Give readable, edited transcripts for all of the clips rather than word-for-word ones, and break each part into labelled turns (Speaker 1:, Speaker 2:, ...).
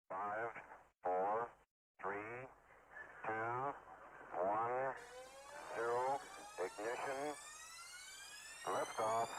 Speaker 1: Five, four, three, two, one, zero, ignition, liftoff.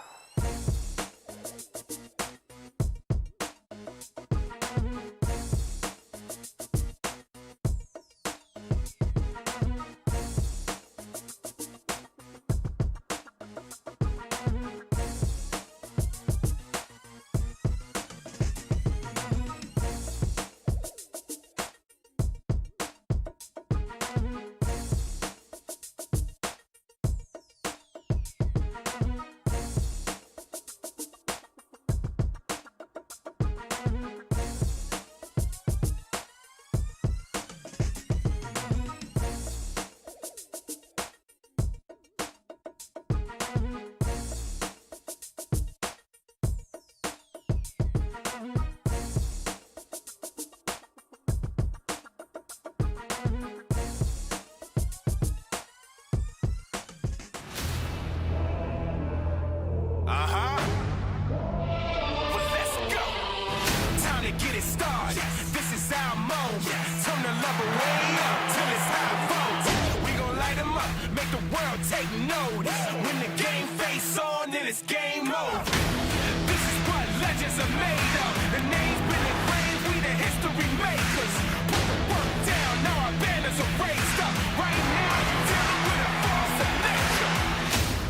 Speaker 2: Take notice when the game face on, then it's game over. This is what legends are made of. The name's been engraved, we the history makers. Put the work down, now our banners are raised up. Right now, you're dealing with a force of nature.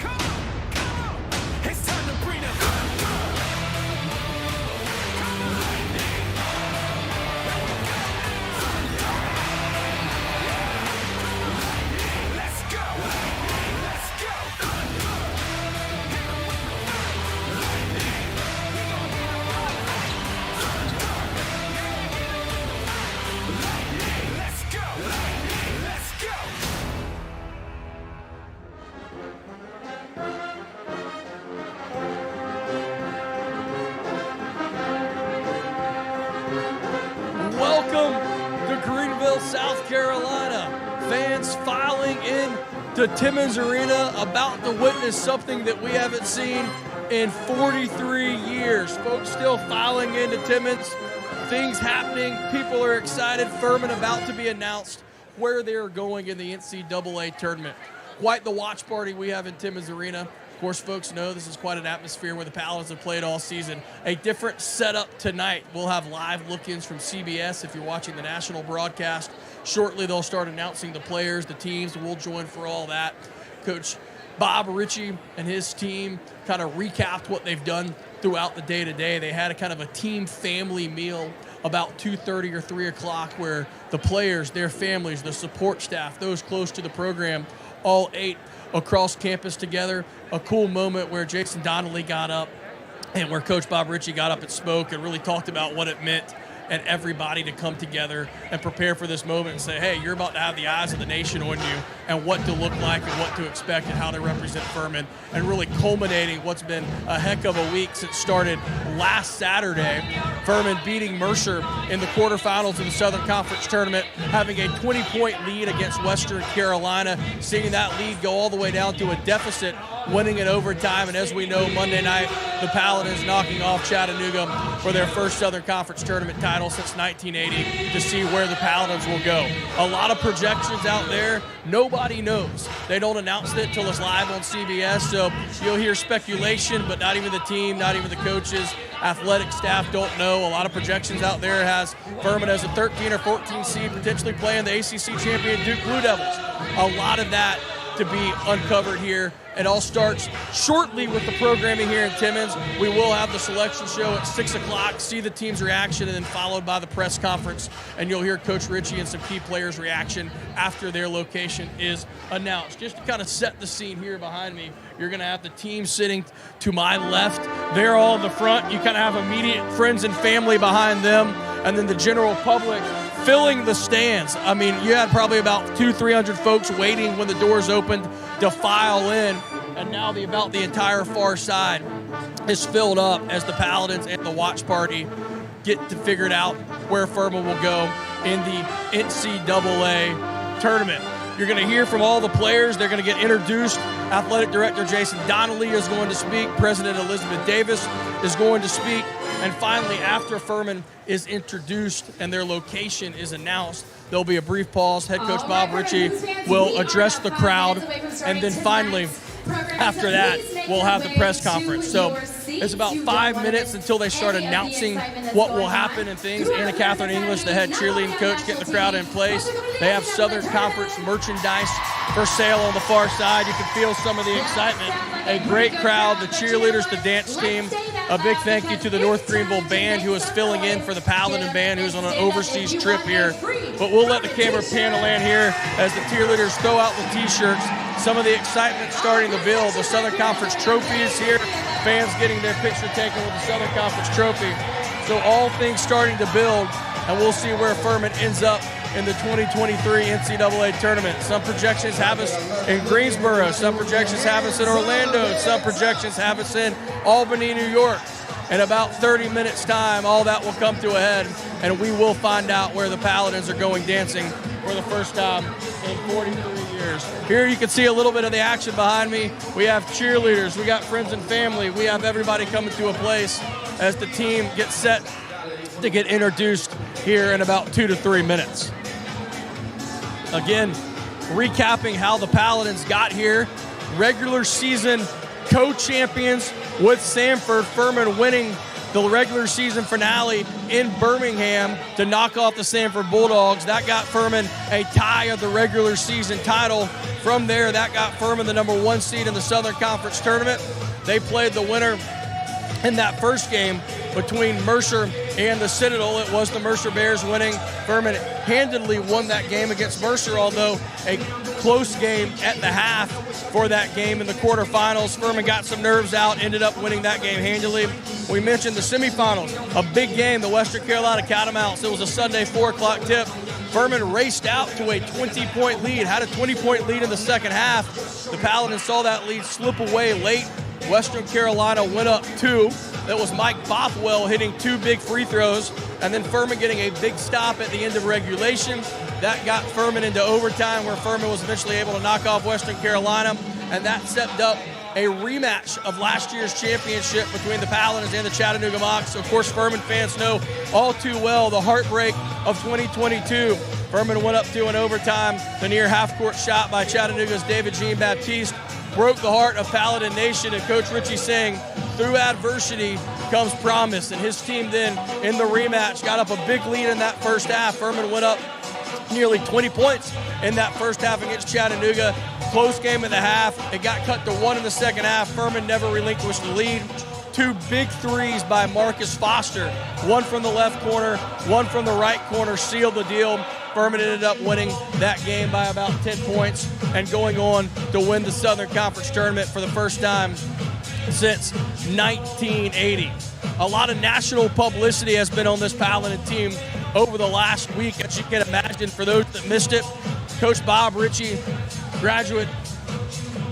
Speaker 2: Come on, come on. It's time to bring the come on. Let's go.
Speaker 3: South Carolina. Fans filing in to Timmons Arena, about to witness something that we haven't seen in 43 years. Folks still filing into Timmons. Things happening. People are excited. Furman about to be announced where they're going in the NCAA tournament. Quite the watch party we have in Timmons Arena. Of course, folks know this is quite an atmosphere where the Paladins have played all season. A different setup tonight. We'll have live look-ins from CBS if you're watching the national broadcast. Shortly, they'll start announcing the players, the teams. We'll join for all that. Coach Bob Ritchie and his team kind of recapped what they've done throughout the day-to-day. They had a kind of a team family meal about 2:30 or 3 o'clock where the players, their families, the support staff, those close to the program, all ate across campus together. A cool moment where Jason Donnelly got up and where Coach Bob Ritchie got up and spoke and really talked about what it meant and everybody to come together and prepare for this moment and say, hey, you're about to have the eyes of the nation on you and what to look like and what to expect and how they represent Furman, and really culminating what's been a heck of a week since started last Saturday. Furman beating Mercer in the quarterfinals of the Southern Conference Tournament, having a 20-point lead against Western Carolina, seeing that lead go all the way down to a deficit, winning in overtime, and as we know, Monday night, the Paladins knocking off Chattanooga for their first Southern Conference Tournament title since 1980 to see where the Paladins will go. A lot of projections out there. Nobody knows. They don't announce it until it's live on CBS, so you'll hear speculation, but not even the team, not even the coaches, athletic staff don't know. A lot of projections out there has Furman as a 13 or 14 seed, potentially playing the ACC champion Duke Blue Devils. A lot of that to be uncovered here. It all starts shortly with the programming here in Timmons. We will have the selection show at 6 o'clock, see the team's reaction, and then followed by the press conference. And you'll hear Coach Ritchie and some key players' reaction after their location is announced. Just to kind of set the scene here behind me, you're going to have the team sitting to my left. They're all in the front. You kind of have immediate friends and family behind them, and then the general public filling the stands. I mean, you had probably about 200-300 folks waiting when the doors opened to file in, and now about the entire far side is filled up as the Paladins and the watch party get to figure it out where Furman will go in the NCAA tournament. You're going to hear from all the players. They're going to get introduced. Athletic Director Jason Donnelly is going to speak. President Elizabeth Davis is going to speak. And finally, after Furman is introduced and their location is announced, there'll be a brief pause. Head coach Bob Ritchie will address the crowd. And then finally, after that, we'll have the press conference. So it's about 5 minutes until they start announcing what will happen and things. Anna Catherine English, the head cheerleading coach, getting the crowd in place. They have Southern Conference merchandise for sale on the far side. You can feel some of the excitement. A great crowd, the cheerleaders, the dance team. A big thank you to the North Greenville band who is filling in for the Paladin band who's on an overseas trip here. But we'll let the camera panel in here as the cheerleaders throw out the T-shirts. Some of the excitement starting to build. The Southern Conference trophy is here. Fans getting their picture taken with the Southern Conference trophy. So all things starting to build, and we'll see where Furman ends up in the 2023 NCAA tournament. Some projections have us in Greensboro. Some projections have us in Orlando. Some projections have us in Albany, New York. In about 30 minutes' time, all that will come to a head, and we will find out where the Paladins are going dancing for the first time in 43 years. Here you can see a little bit of the action behind me. We have cheerleaders, we got friends and family, we have everybody coming to a place as the team gets set to get introduced here in about 2 to 3 minutes. Again, recapping how the Paladins got here. Regular season co-champions with Samford. Furman winning the regular season finale in Birmingham to knock off the Samford Bulldogs. That got Furman a tie of the regular season title. From there, that got Furman the #1 seed in the Southern Conference Tournament. They played the winner in that first game between Mercer and the Citadel. It was the Mercer Bears winning. Furman handedly won that game against Mercer, although a close game at the half for that game in the quarterfinals. Furman got some nerves out, ended up winning that game handily. We mentioned the semifinals, a big game, the Western Carolina Catamounts. It was a Sunday 4 o'clock tip. Furman raced out to a 20-point lead, had a 20-point lead in the second half. The Paladins saw that lead slip away late. Western Carolina went up 2. That was Mike Bothwell hitting 2 big free throws, and then Furman getting a big stop at the end of regulation. That got Furman into overtime, where Furman was eventually able to knock off Western Carolina, and that set up a rematch of last year's championship between the Paladins and the Chattanooga Mocs. Of course, Furman fans know all too well the heartbreak of 2022. Furman went up 2 in overtime. The near half-court shot by Chattanooga's David Jean-Baptiste broke the heart of Paladin Nation, and Coach Ritchie saying, through adversity comes promise. And his team then, in the rematch, got up a big lead in that first half. Furman went up nearly 20 points in that first half against Chattanooga. Close game in the half. It got cut to 1 in the second half. Furman never relinquished the lead. 2 big threes by Marcus Foster. 1 from the left corner, 1 from the right corner sealed the deal. Furman ended up winning that game by about 10 points and going on to win the Southern Conference Tournament for the first time since 1980. A lot of national publicity has been on this Paladin team over the last week, as you can imagine. For those that missed it, Coach Bob Ritchie graduate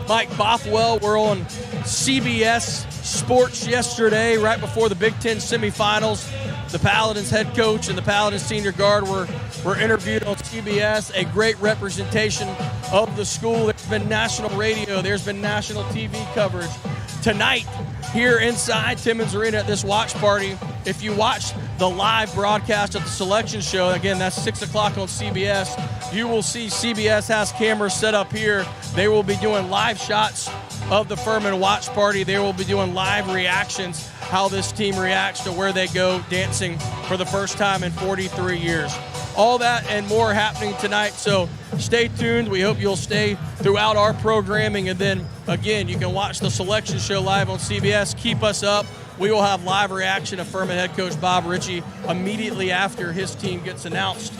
Speaker 3: Mike Bothwell were on CBS Sports yesterday, right before the Big Ten semifinals. The Paladins head coach and the Paladins senior guard were interviewed on CBS, a great representation of the school. There's been national radio, there's been national TV coverage. Tonight, here inside Timmons Arena at this watch party, if you watch the live broadcast of the selection show, again, that's 6 o'clock on CBS, you will see CBS has cameras set up here. They will be doing live shots of the Furman watch party. They will be doing live reactions, how this team reacts to where they go dancing for the first time in 43 years. All that and more happening tonight, so stay tuned. We hope you'll stay throughout our programming, and then again, you can watch the selection show live on CBS. Keep us up. We will have live reaction of Furman head coach Bob Ritchie immediately after his team gets announced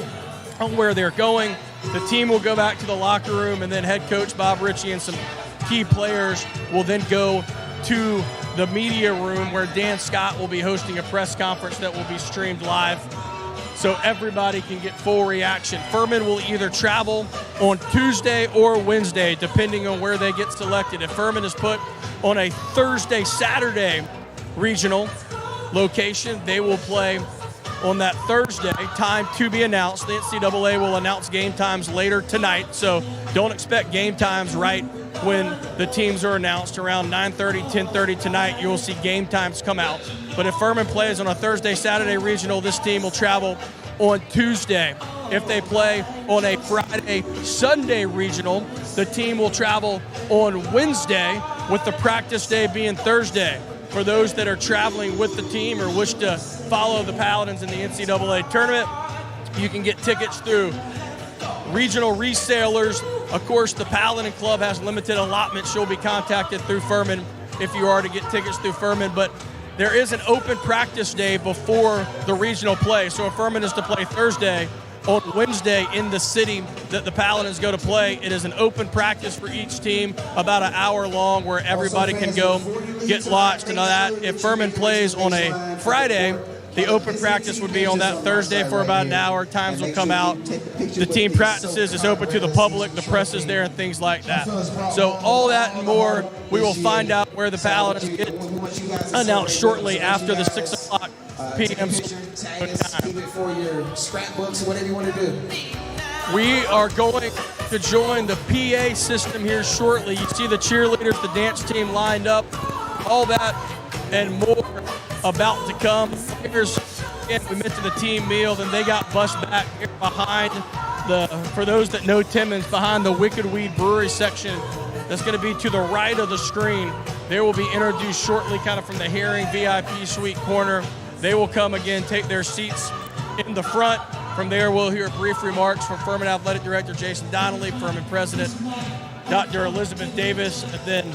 Speaker 3: on where they're going. The team will go back to the locker room, and then head coach Bob Ritchie and some key players will then go to the media room where Dan Scott will be hosting a press conference that will be streamed live so everybody can get full reaction. Furman will either travel on Tuesday or Wednesday, depending on where they get selected. If Furman is put on a Thursday-Saturday regional location, they will play on that Thursday, time to be announced. The NCAA will announce game times later tonight, so don't expect game times right when the teams are announced. Around 9:30, 10:30 tonight, you will see game times come out. But if Furman plays on a Thursday-Saturday regional, this team will travel on Tuesday. If they play on a Friday-Sunday regional, the team will travel on Wednesday, with the practice day being Thursday. For those that are traveling with the team or wish to follow the Paladins in the NCAA tournament, you can get tickets through regional resellers. Of course, the Paladin Club has limited allotments. You'll be contacted through Furman if you are to get tickets through Furman. But there is an open practice day before the regional play. So if Furman is to play Thursday, on Wednesday in the city that the Paladins go to play, it is an open practice for each team, about an hour long, where everybody can go get launched and all that. If Furman plays on a Friday, the open practice would be on that Thursday for about an hour. Times will come out. The team practices. It's open to the public. The press is there and things like that. So all that and more, we will find out where the Paladins get announced shortly after the 6 o'clock p.m.
Speaker 4: Keep it for your scrapbooks, whatever you want to do.
Speaker 3: We are going to join the PA system here shortly. You see the cheerleaders, the dance team lined up, all that and more about to come. Here's, again, we mentioned the team meal, then they got bused back here behind for those that know Timmons, behind the Wicked Weed Brewery section. That's going to be to the right of the screen. They will be introduced shortly, kind of from the Herring VIP suite corner. They will come again, take their seats in the front. From there, we'll hear brief remarks from Furman Athletic Director Jason Donnelly, Furman President Dr. Elizabeth Davis, and then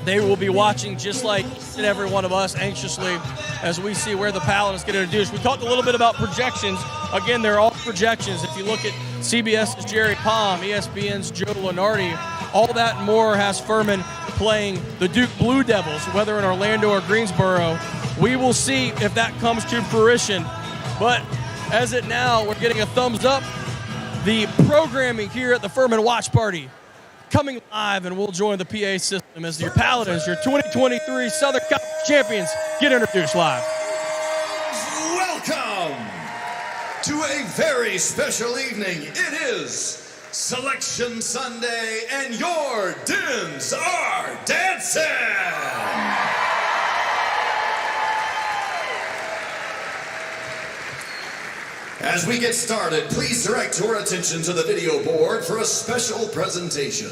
Speaker 3: they will be watching, just like each and every one of us, anxiously as we see where the Paladins get introduced. We talked a little bit about projections. Again, they're all projections. If you look at CBS's Jerry Palm, ESPN's Joe Lunardi, all that and more has Furman playing the Duke Blue Devils, whether in Orlando or Greensboro. We will see if that comes to fruition. But as it now, we're getting a thumbs up. The programming here at the Furman Watch Party coming live, and we'll join the PA system as your Paladins, your 2023 Southern Conference champions, get introduced live.
Speaker 5: Welcome to a very special evening. It is Selection Sunday, and your Dims are dancing. As we get started, please direct your attention to the video board for a special presentation.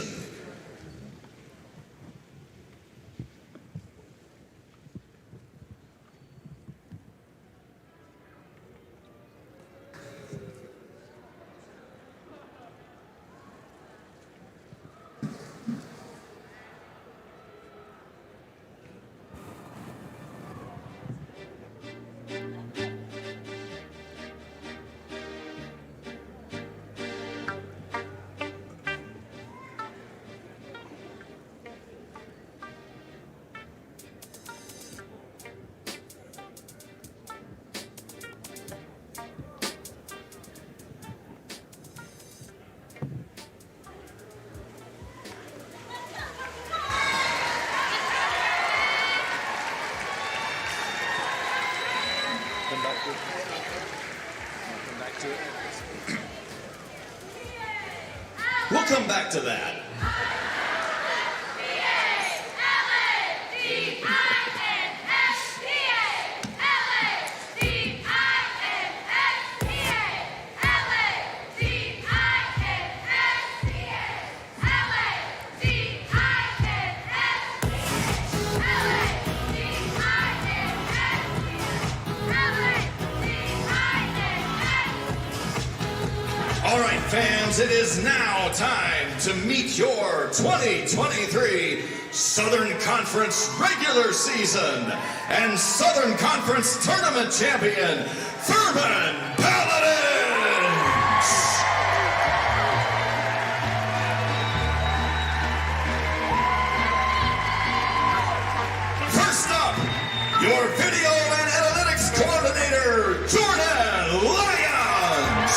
Speaker 5: We'll come back to that. All right, fans, it is now time to meet your 2023 Southern Conference regular season and Southern Conference tournament champion, Furman Paladins! First up, your video and analytics coordinator, Jordan Lyons!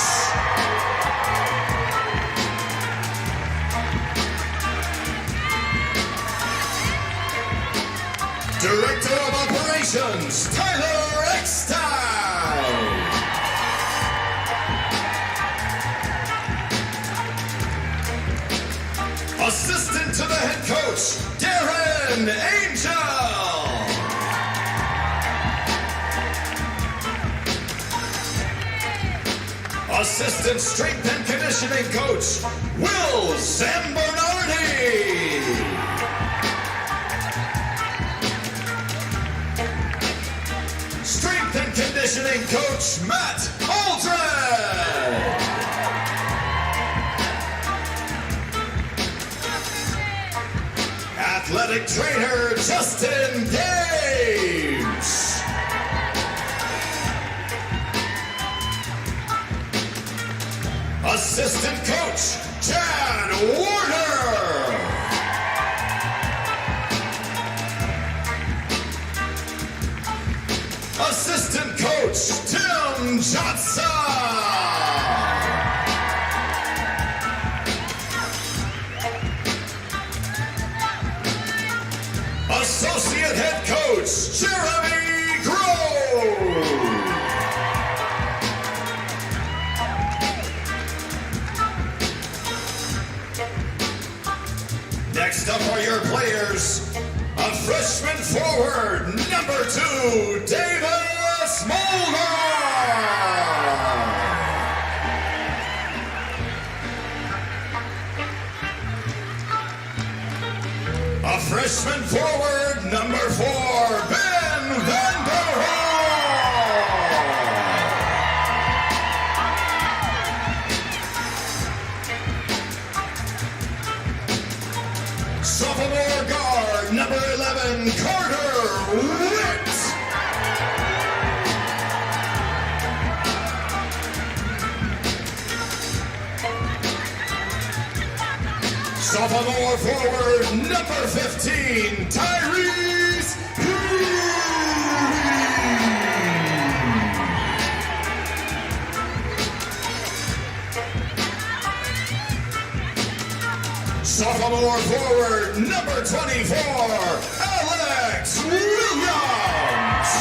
Speaker 5: Director of Operations, Tyler Eckstein. Assistant to the head coach, Darren Angel. Assistant strength and conditioning coach, Will Zambernardi. Strength and conditioning coach, Matt Aldred. Athletic trainer, Justin Games. Assistant coach, Chad Warner. Assistant coach, Tim Johnson. Associate head coach, Jeremy Grove. Next up are your players. A freshman forward, number 2, Davis Mulder. A freshman forward, number 4, Ben Vanderhoek. Sophomore guard, number 11, Carter Witt. Sophomore forward, number 15, Tyrese Huey. Sophomore forward, number 24, Alex Williams.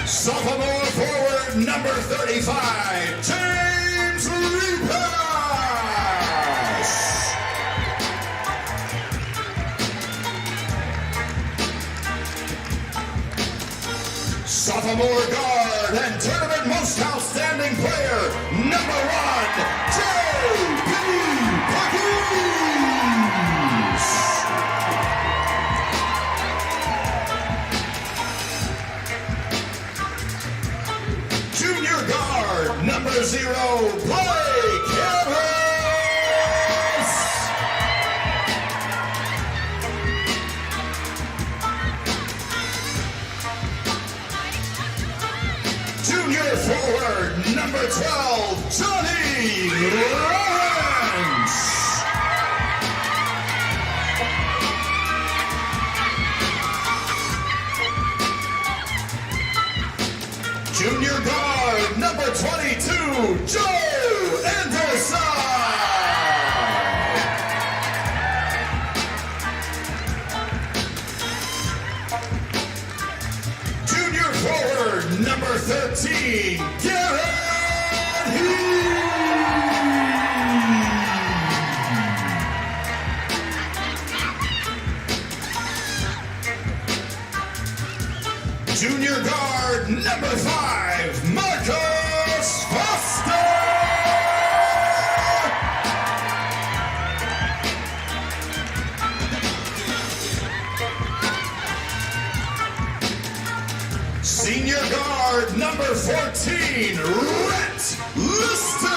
Speaker 5: Sophomore forward, number 35, James Repass. Sophomore guard and tournament most outstanding player, number 1, J.P. Parkins. Junior guard, number 0, Blake Harris. Junior forward, number 12, Johnny Lawrence. number 5, Marcus Foster. Senior guard number 14, Rhett Lister.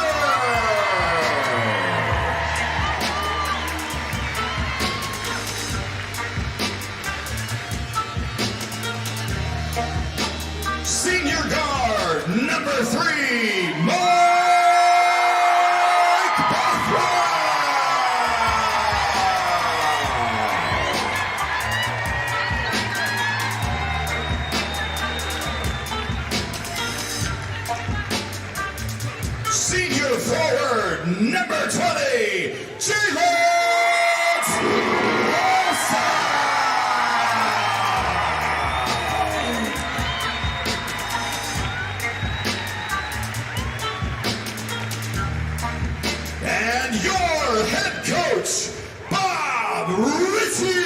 Speaker 5: Senior guard number 3, Mike Bothwell. Senior forward number 20, Jalen Rosa. And your head coach, Bob Ritchie.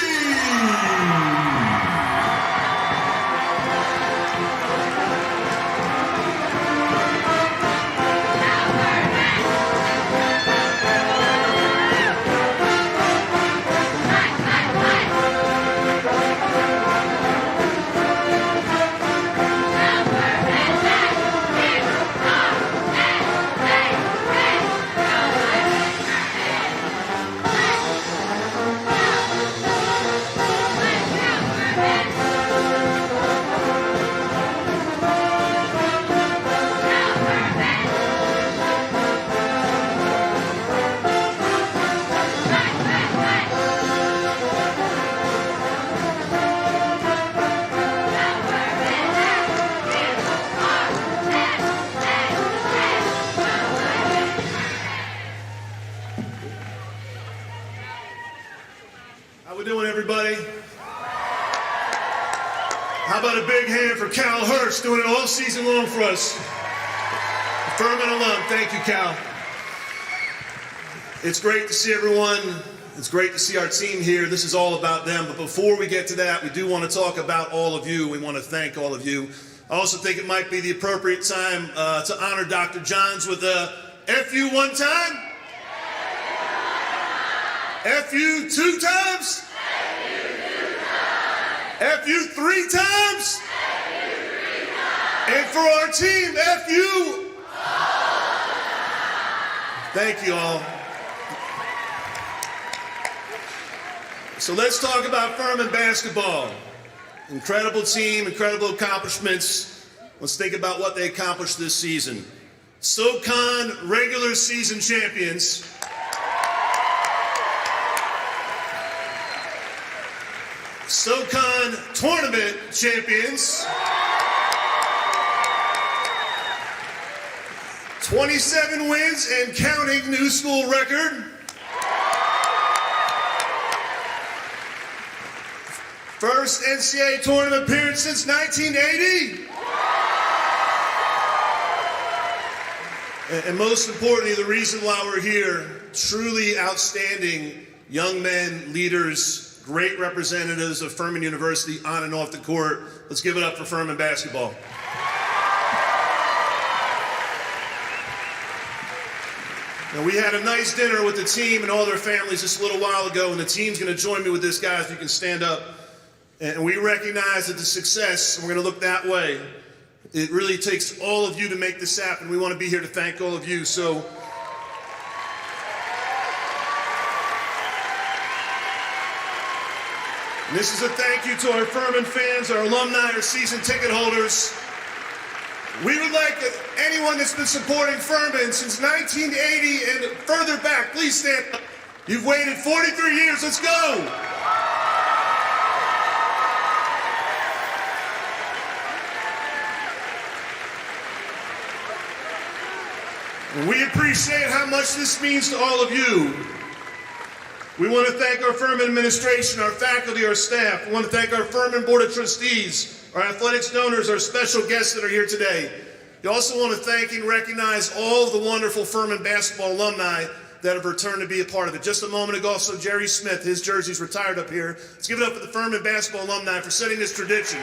Speaker 6: How we doing, everybody? How about a big hand for Cal Hurst doing it all season long for us? Furman alum, thank you, Cal. It's great to see everyone. It's great to see our team here. This is all about them. But before we get to that, we do want to talk about all of you. We want to thank all of you. I also think it might be the appropriate time to honor Dr. Johns with a FU one time. FU 2 times? FU 3 times? And for our team, FU. Thank you all. So let's talk about Furman basketball. Incredible team, incredible accomplishments. Let's think about what they accomplished this season. SoCon regular season champions. SoCon tournament champions. 27 wins and counting, new school record. First NCAA tournament appearance since 1980. And most importantly, the reason why we're here, truly outstanding young men, leaders, great representatives of Furman University on and off the court. Let's give it up for Furman basketball. Now, we had a nice dinner with the team and all their families just a little while ago, and the team's going to join me with this, guys. You can stand up. And we recognize that the success, and we're going to look that way, it really takes all of you to make this happen. We want to be here to thank all of you. So, and this is a thank you to our Furman fans, our alumni, our season ticket holders. We would like anyone that's been supporting Furman since 1980 and further back, please stand up. You've waited 43 years, let's go. And we appreciate how much this means to all of you. We want to thank our Furman administration, our faculty, our staff. We want to thank our Furman Board of Trustees, our athletics donors, our special guests that are here today. We also want to thank and recognize all of the wonderful Furman basketball alumni that have returned to be a part of it. Just a moment ago, also Jerry Smith, his jersey's retired up here. Let's give it up for the Furman basketball alumni for setting this tradition.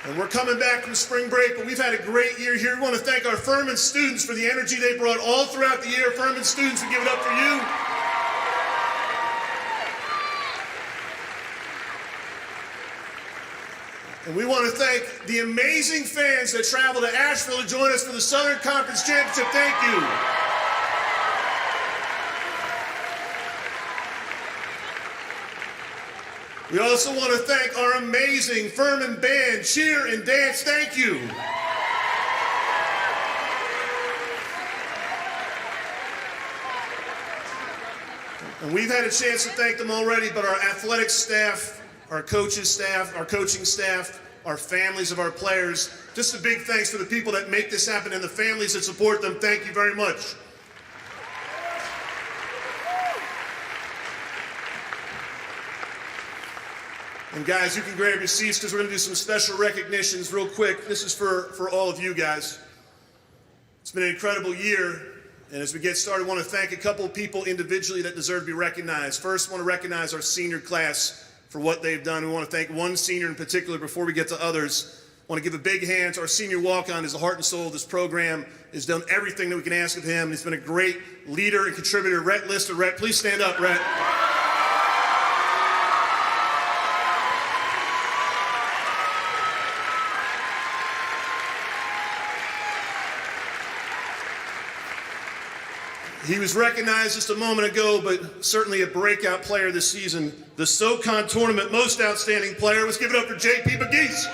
Speaker 6: And we're coming back from spring break, but we've had a great year here. We want to thank our Furman students for the energy they brought all throughout the year. Furman students, we give it up for you. And we want to thank the amazing fans that traveled to Asheville to join us for the Southern Conference Championship. Thank you. We also want to thank our amazing Furman band, cheer and dance. Thank you. And we've had a chance to thank them already, but our athletic staff, our coaches staff, our coaching staff, our families of our players, just a big thanks for the people that make this happen and the families that support them. Thank you very much. And guys, you can grab your seats because we're going to do some special recognitions real quick. This is for all of you guys. It's been an incredible year. And as we get started, I want to thank a couple of people individually that deserve to be recognized. First, I want to recognize our senior class for what they've done. We want to thank one senior in particular before we get to others. I want to give a big hand to our senior walk-on. Is the heart and soul of this program. Has done everything that we can ask of him. He's been a great leader and contributor. Rhett Lister. Rhett, please stand up, Rhett. He was recognized just a moment ago, but certainly a breakout player this season. The SoCon Tournament Most Outstanding Player. Let's give it up for J.P. McGeese.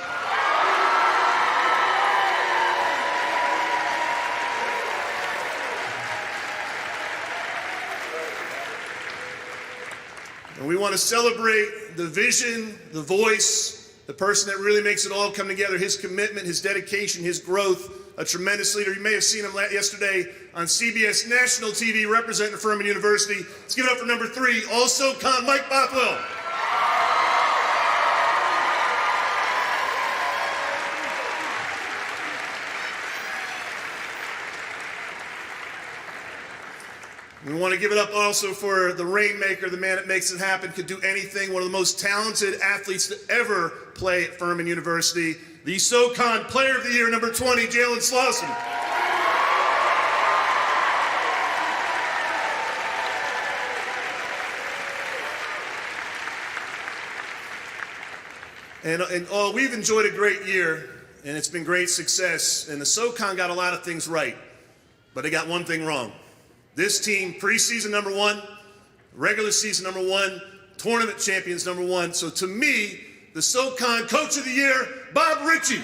Speaker 6: And we want to celebrate the vision, the voice, the person that really makes it all come together, his commitment, his dedication, his growth. A tremendous leader. You may have seen him yesterday on CBS National TV representing Furman University. Let's give it up for number 3, also con Mike Bothwell. We want to give it up also for the Rainmaker, the man that makes it happen, could do anything, one of the most talented athletes to ever play at Furman University. The SoCon Player of the Year, number 20, Jalen Slauson. And all, we've enjoyed a great year, and it's been great success. And the SoCon got a lot of things right, but they got one thing wrong. This team, preseason number 1, regular season number 1, tournament champions number 1. So to me, the SoCon Coach of the Year, Bob Ritchie.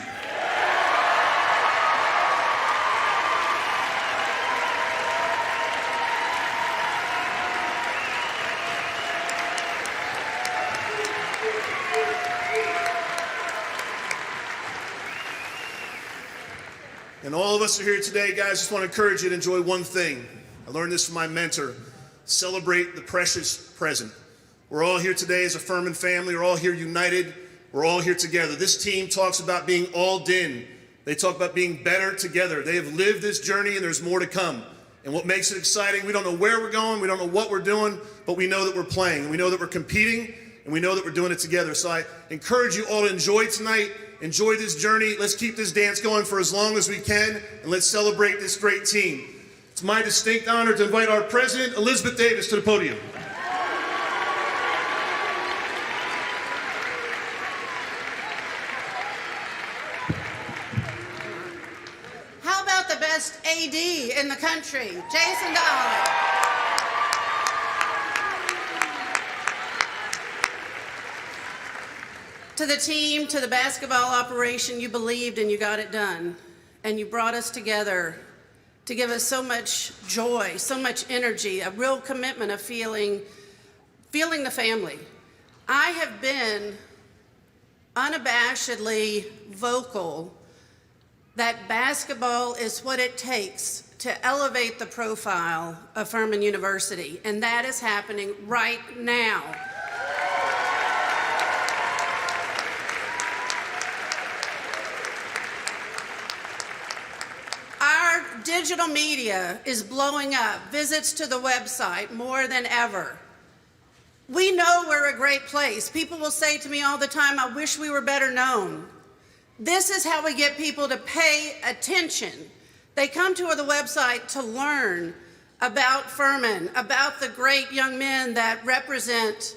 Speaker 6: And all of us are here today, guys. Just want to encourage you to enjoy one thing. I learned this from my mentor. Celebrate the precious present. We're all here today as a Furman family. We're all here united. We're all here together. This team talks about being all in. They talk about being better together. They have lived this journey, and there's more to come. And what makes it exciting, we don't know where we're going, we don't know what we're doing, but we know that we're playing. We know that we're competing, and we know that we're doing it together. So I encourage you all to enjoy tonight. Enjoy this journey. Let's keep this dance going for as long as we can, and let's celebrate this great team. It's my distinct honor to invite our president, Elizabeth Davis, to the podium.
Speaker 7: How about the best AD in the country, Jason Donnelly? To the team, to the basketball operation, you believed and you got it done. And you brought us together to give us so much joy, so much energy, a real commitment of feeling the family. I have been unabashedly vocal that basketball is what it takes to elevate the profile of Furman University, and that is happening right now. Our digital media is blowing up, visits to the website more than ever. We know we're a great place. People will say to me all the time, I wish we were better known. This is how we get people to pay attention. They come to the website to learn about Furman, about the great young men that represent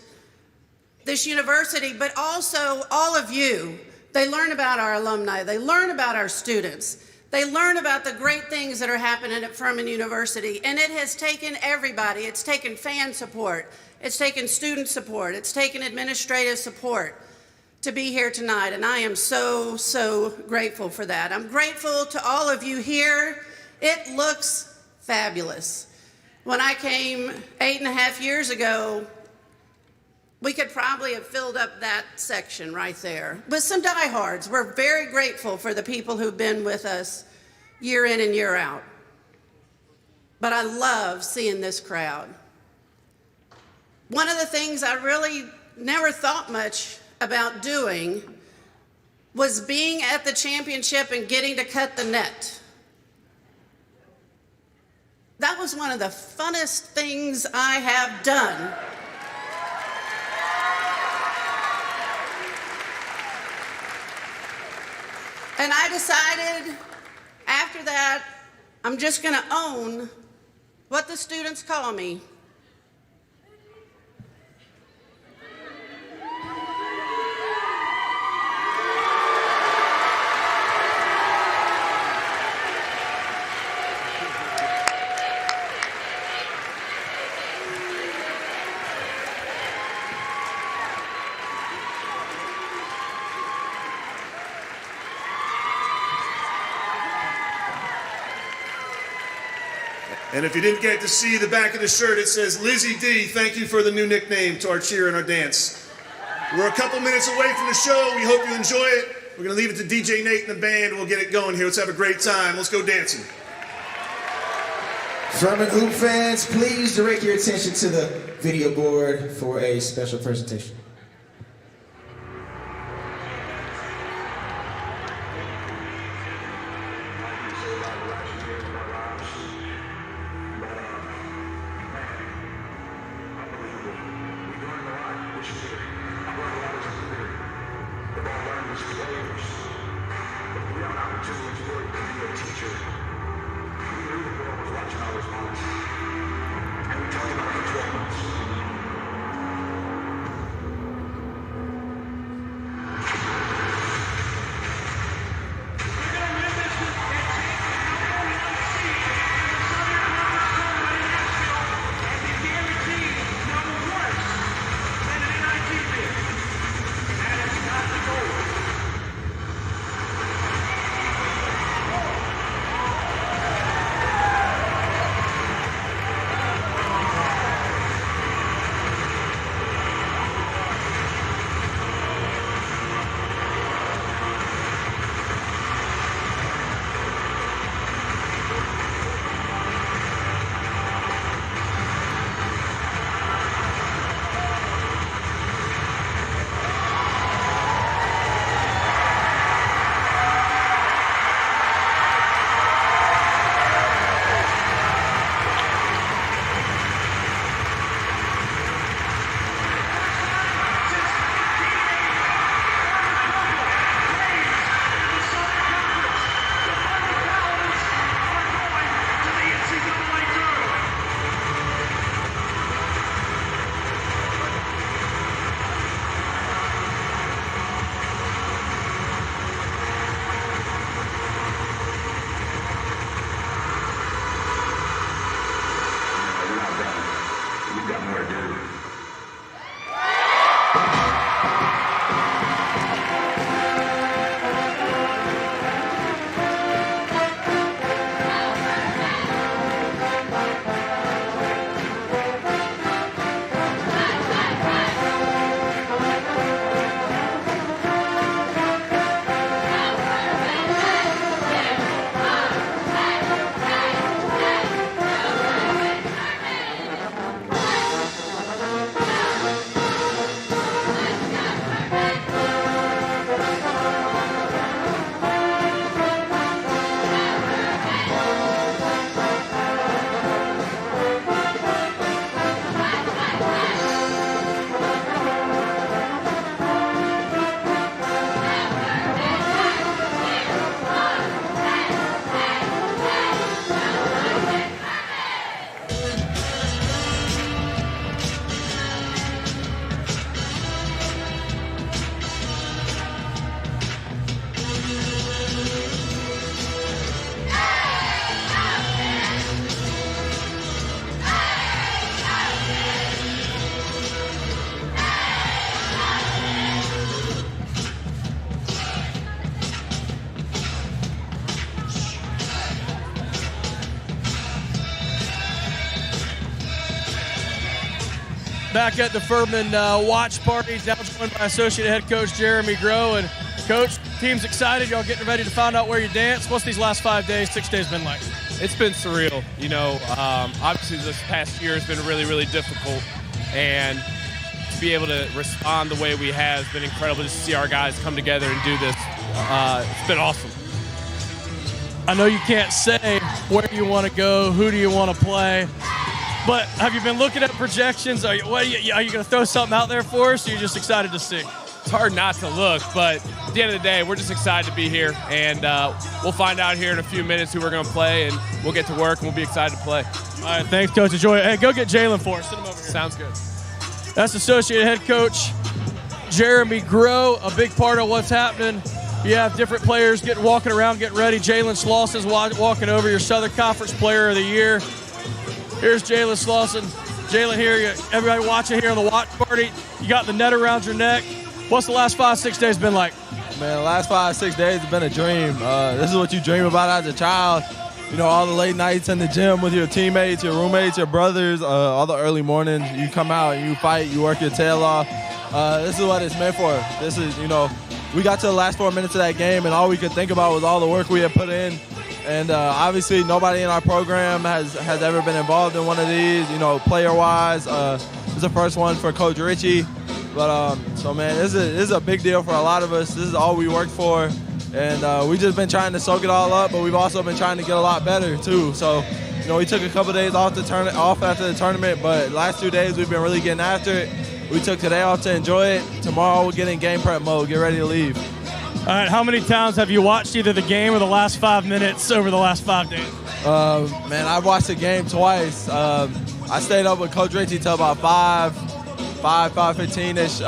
Speaker 7: this university, but also all of you. They learn about our alumni. They learn about our students. They learn about the great things that are happening at Furman University. And it has taken everybody. It's taken fan support. It's taken student support. It's taken administrative support to be here tonight. And I am so, so grateful for that. I'm grateful to all of you here. It looks fabulous. When I came 8.5 years ago, we could probably have filled up that section right there with some diehards. We're very grateful for the people who've been with us year in and year out. But I love seeing this crowd. One of the things I really never thought much about doing was being at the championship and getting to cut the net. That was one of the funnest things I have done. And I decided after that, I'm just going to own what the students call me.
Speaker 6: And if you didn't get to see the back of the shirt, it says, Lizzie D, thank you for the new nickname to our cheer and our dance. We're a couple minutes away from the show. We hope you enjoy it. We're going to leave it to DJ Nate and the band. We'll get it going here. Let's have a great time. Let's go dancing.
Speaker 4: Furman Hoop fans, please direct your attention to the video board for a special presentation.
Speaker 3: Back at the Furman watch party, now joined by Associate Head Coach Jeremy Groh. And Coach, team's excited. Y'all getting ready to find out where you dance. What's these last 5 days, 6 days been like?
Speaker 8: It's been surreal. You know, obviously this past year has been really, really difficult. And to be able to respond the way we have has been incredible to see our guys come together and do this. It's been awesome.
Speaker 3: I know you can't say where you want to go, who do you want to play, but have you been looking at projections? Are you going to throw something out there for us, or are you just excited to see?
Speaker 8: It's hard not to look, but at the end of the day, we're just excited to be here, and we'll find out here in a few minutes who we're going to play, and we'll get to work, and we'll be excited to play.
Speaker 3: All right, thanks, Coach. Enjoy it. Hey, go get Jalen for us. Send him over here.
Speaker 8: Sounds good.
Speaker 3: That's Associate Head Coach Jeremy Groh, a big part of what's happening. You have different players walking around, getting ready. Jalen Slauson's walking over, your Southern Conference Player of the Year. Here's Jalen Slauson. Jalen here, everybody watching here on the watch party. You got the net around your neck. What's the last 5-6 days been like?
Speaker 9: Man, the last 5-6 days have been a dream. This is what you dream about as a child. You know, all the late nights in the gym with your teammates, your roommates, your brothers, all the early mornings. You come out and you fight, you work your tail off. This is what it's meant for. This is, you know, we got to the last 4 minutes of that game, and all we could think about was all the work we had put in. And obviously, nobody in our program has ever been involved in one of these, you know, player-wise. It's the first one for Coach Ritchie. But, so, man, this is a big deal for a lot of us. This is all we worked for. And we've just been trying to soak it all up, but we've also been trying to get a lot better, too. So, you know, we took a couple days off after the tournament, but last 2 days we've been really getting after it. We took today off to enjoy it. Tomorrow we'll get in game prep mode, get ready to leave.
Speaker 3: All right, how many times have you watched either the game or the last 5 minutes over the last 5 days?
Speaker 9: Man, I've watched the game twice. I stayed up with Coach Ritchie till about 5:15-ish.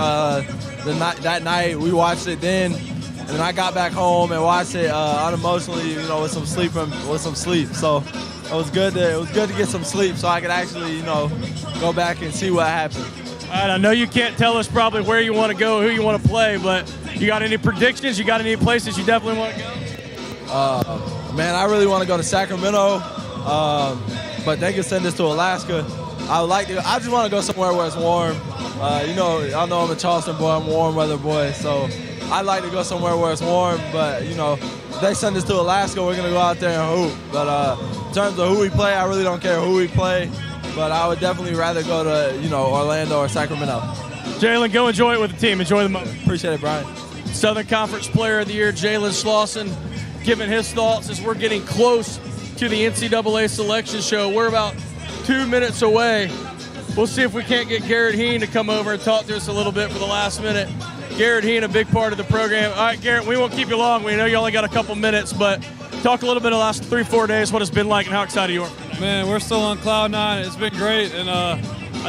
Speaker 9: That night we watched it then, and then I got back home and watched it unemotionally, you know, with some sleep. So it was good to get some sleep so I could actually, you know, go back and see what happened.
Speaker 3: All right, I know you can't tell us probably where you want to go, who you want to play, but you got any predictions? You got any places you definitely want to go?
Speaker 9: Man, I really want to go to Sacramento, but they can send us to Alaska. I just want to go somewhere where it's warm. You know, I know I'm a Charleston boy, I'm a warm weather boy, so I'd like to go somewhere where it's warm, but, you know, if they send us to Alaska, we're going to go out there and hoop. But in terms of who we play, I really don't care who we play. But I would definitely rather go to, you know, Orlando or Sacramento.
Speaker 3: Jalen, go enjoy it with the team. Enjoy the moment.
Speaker 9: Appreciate it, Brian.
Speaker 3: Southern Conference Player of the Year, Jalen Slauson, giving his thoughts as we're getting close to the NCAA selection show. We're about 2 minutes away. We'll see if we can't get Garrett Heen to come over and talk to us a little bit for the last minute. Garrett Heen, a big part of the program. All right, Garrett, we won't keep you long. We know you only got a couple minutes, but talk a little bit of the last 3-4 days, what it's been like and how excited you are.
Speaker 10: Man, we're still on cloud nine. It's been great, and I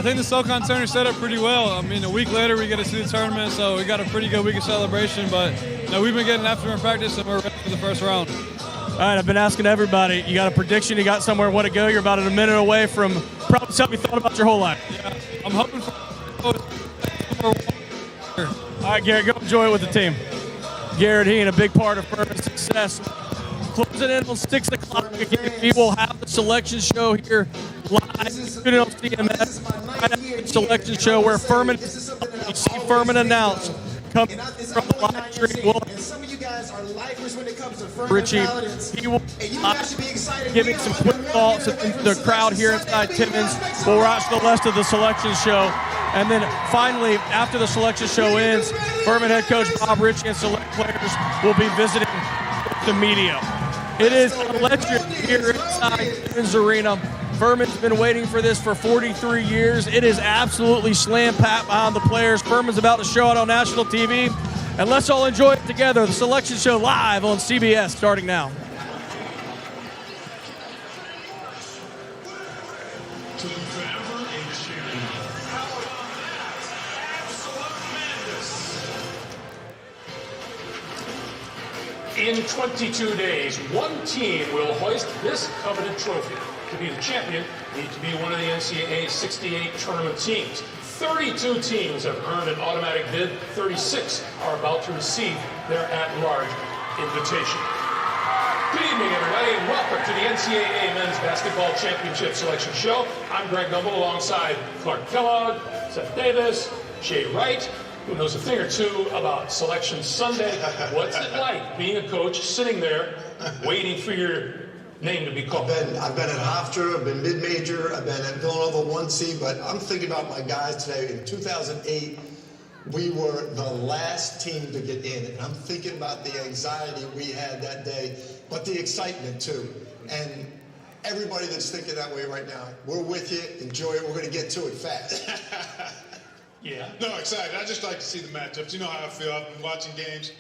Speaker 10: think the SoCon Center set up pretty well. I mean, a week later we get to see the tournament, so we got a pretty good week of celebration. But you know, we've been getting after in practice, and we're ready for the first round.
Speaker 3: All right, I've been asking everybody. You got a prediction? You got somewhere want to go? You're about a minute away from probably something you thought about your whole life.
Speaker 10: Yeah, I'm hoping for.
Speaker 3: All right, Garrett, go enjoy it with the team. Garrett Heen, a big part of Furman's success. Closing in on 6 o'clock again. We will have the selection show here live on CMS. Right after the selection show where Furman, you see Furman announced, coming from the live stream. We'll
Speaker 4: some of you guys are lifers when it comes to Furman
Speaker 3: Richie,
Speaker 4: Paladins.
Speaker 3: he will
Speaker 4: And you guys should be excited.
Speaker 3: giving some quick thoughts of the crowd here inside Timmons. We'll watch the rest of the selection show. And then finally, after the selection show ends, Furman head coach Bob Ritchie and select players will be visiting the media. It is electric here inside Timmons Arena. Furman's been waiting for this for 43 years. It is absolutely slam-packed behind the players. Furman's about to show it on national TV. And let's all enjoy it together. The selection show live on CBS starting now.
Speaker 11: In 22 days, one team will hoist this coveted trophy. To be the champion, you need to be one of the NCAA's 68 tournament teams. 32 teams have earned an automatic bid. 36 are about to receive their at-large invitation. Good evening, everybody, and welcome to the NCAA Men's Basketball Championship Selection Show. I'm Greg Gumbel alongside Clark Kellogg, Seth Davis, Jay Wright, who knows a thing or two about Selection Sunday. What's it like being a coach sitting there waiting for your name to be called?
Speaker 12: I've been at Hofstra, I've been mid-major, I've been at Villanova 1C, but I'm thinking about my guys today. In 2008, we were the last team to get in, and I'm thinking about the anxiety we had that day, but the excitement too. And everybody that's thinking that way right now, we're with you, enjoy it, we're gonna get to it fast.
Speaker 11: Yeah?
Speaker 13: No, excited. I just like to see the matchups. You know how I feel. I've been watching games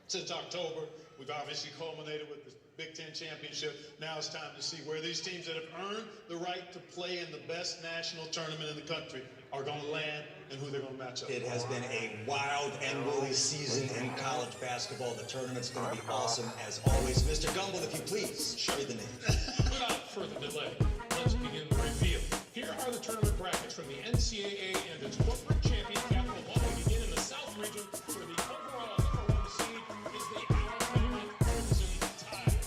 Speaker 13: since October. We've obviously culminated with the Big Ten Championship. Now it's time to see where these teams that have earned the right to play in the best national tournament in the country are going to land and who they're going to match up.
Speaker 14: It has been a wild and woolly season in college basketball. The tournament's going to be awesome as always. Mr. Gumbel, if you please, read the names.
Speaker 11: Without further delay, let's begin the reveal. Here are the tournament brackets from the NCAA and its corporate champion capital. One we begin in the South region where the overall number 1 seed is the Alabama Crimson Tide.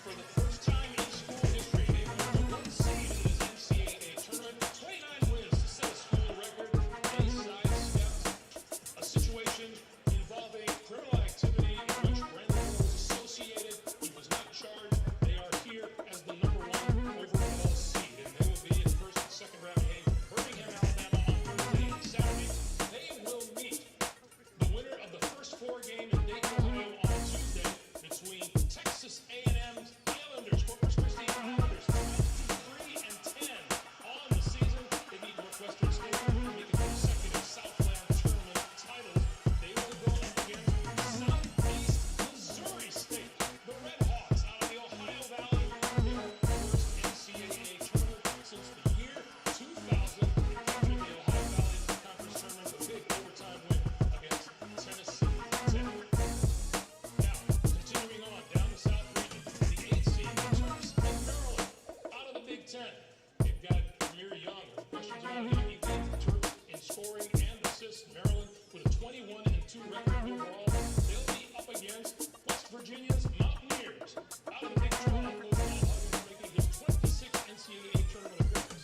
Speaker 11: For the first time in school history, they were the 1 seed in this NCAA tournament. 29 wins to set a school record. They sidestepped a situation involving criminal activity in which Brandon was associated. He was not charged. They are here as the number 1 overall seed, and they will be in first and second round games. Birmingham, Alabama on Thursday and Saturday. They will meet the winner of the first 4 games in Dayton, Ohio on Tuesday between Texas A&M's Islanders, Corpus Christi Islanders, 23-10 on the season. They meet Northwestern State, making consecutive Southland tournament titles. They will go up against Southeast Missouri State, the Red Hawks out of the Ohio Valley. Their first NCAA tournament since the year 2000. The Ohio Valley Conference tournament, a big overtime win against Tennessee Tech. Now, continuing on down the South region, the 8th seed, the Terps in Maryland, out of the Big Ten. They've got Amir Young. Questions about him. He leads the Terps in scoring and assists. Maryland with a 21-2 record overall. They'll be up against West Virginia's Mountaineers. Out of the Big 12, Coach Paul Huggins making his 26th NCAA tournament appearance.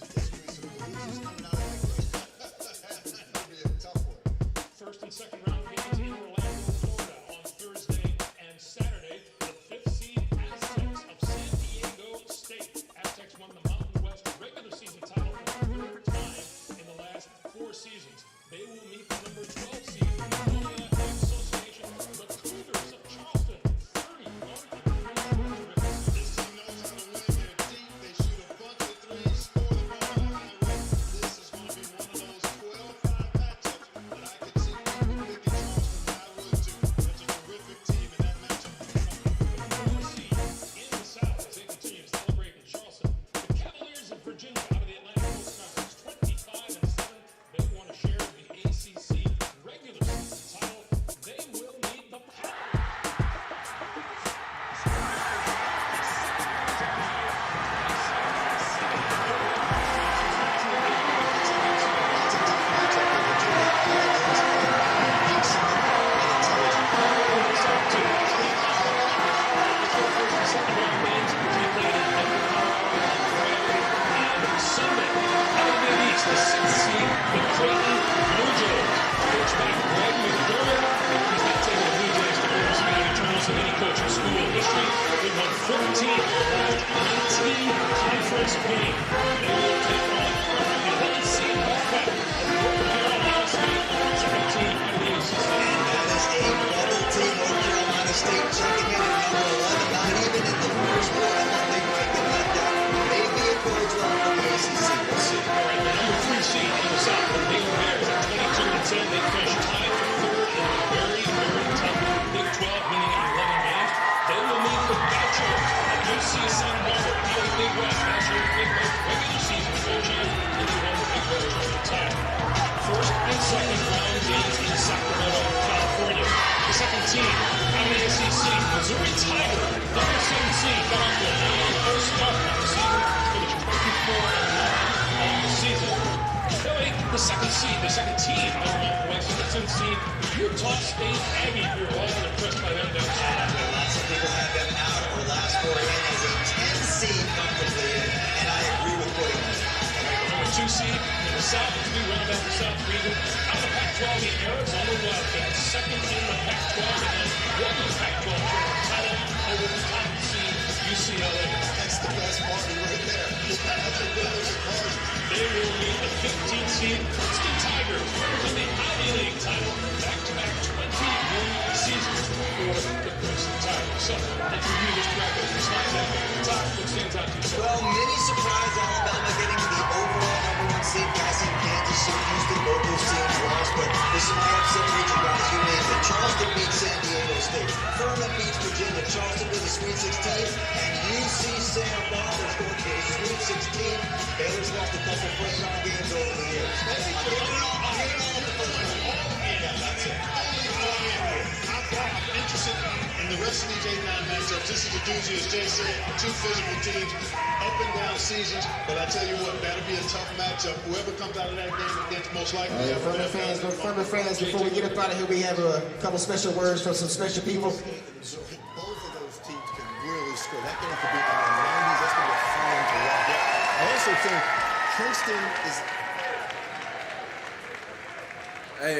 Speaker 11: First and second round games in Orlando, Florida on Thursday and Saturday. The 5th seed Aztecs of San Diego State. Aztecs won the Mountain West regular season title for the 3rd time in the last 4 seasons. They will meet the number 12 seed in the Illinois Athletic Association, the Cougars of Charleston. 31-3.
Speaker 13: This team knows how to win. They're deep. They shoot a bunch of threes, score the ball at a high rate. This is going to be one of those 12-5 matchups that I could see people picking Charleston. I would too. That's a terrific team in that matchup.
Speaker 11: The 4th seed in the South as they continue to celebrate in Charleston. The Cavaliers of Virginia out of the Atlantic Coast Conference, 25-7. They want to share the ACC regular season title. They will meet the Paladins. Sunday, out of the Big East, the 6th seed, the Creighton Blue Jays. Coached by Greg McDermott. He's not taking the Blue Jays to the most many tournaments in any coach in school history. They won 15 of the last 19 conference games. They will take on the 11th seed Hawkeye of North Carolina State, 17 out of the ACC.
Speaker 14: And that is a bubble team. North Carolina State checking in at number 11. Not even in the first one. I don't think might get left out. Maybe it bodes well for the ACC. We'll see.
Speaker 11: All right, the number 3 seed in the South, the Baylor Bears at 22-10. They finished tied for 3rd in a very, very tough Big 12, winning 11 games. They will meet the Gauchos at UC Santa Barbara, the Big West, last year's Big West regular season co-champ, and they won the Big West tournament title. First and second round games in Sacramento, California. The second team out of the SEC, Missouri Tiger, number 7 seed, got off to a 9-0 start on the season, finished 24-9 on the season. Philly, the second seed, the second team out of the West, the 10th seed, Utah State Aggies. We were all impressed by them.
Speaker 14: Lots of people had them out or last beforehand as a 10 seed comfortably in, and I agree with putting him in.
Speaker 11: Number 2 seed in the South as we round out the South region. Out of the Pac-12, the Arizona Wildcats, second in the Pac-12 and won the Pac-12 tournament title over the top seed UCLA.
Speaker 14: That's the best party right there. That's a really good party.
Speaker 11: They will meet the 15th seed Princeton Tigers, win the Ivy League title, back-to-back 20-win seasons for the Princeton Tigers. So let's review this bracket. It's not that bad at the top. What stands out to you, sir?
Speaker 14: Well, many surprised Alabama getting the overall number 1 seed, passing Kansas City, Houston, both those teams lost, but this is my upset region, guys. You named it. Charleston beats San Diego State. Furman beats Virginia. Charleston to the Sweet 16, and UC Santa Barbara is going to the Sweet 16. Baylor's lost a couple first-round games over the years. I'm giving it all to Furman.
Speaker 13: Yeah, that's it. I'm interested in the rest of these 8-9 matchups. This is a doozy, as Jay said, 2 physical teams, up and down seasons. But I tell you what, that'll be a tough matchup. Whoever comes out of that game against most likely.
Speaker 4: Furman fans, before we get up out of here, we have a couple special words from some special people.
Speaker 15: Both of those teams can really score. That game could be in the 90s. That's going to be fun to watch. I also think Princeton is...
Speaker 9: Hey,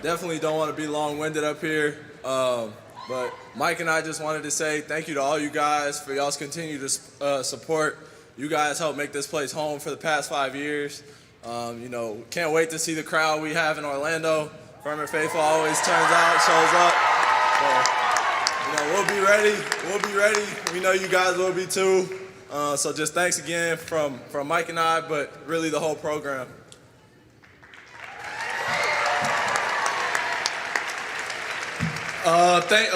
Speaker 9: definitely don't want to be long-winded up here, but Mike and I just wanted to say thank you to all you guys for y'all's continued support. You guys helped make this place home for the past 5 years. Can't wait to see the crowd we have in Orlando. Furman Faithful always turns out, shows up. So, we'll be ready. We'll be ready. We know you guys will be too. So just thanks again from Mike and I, but really the whole program.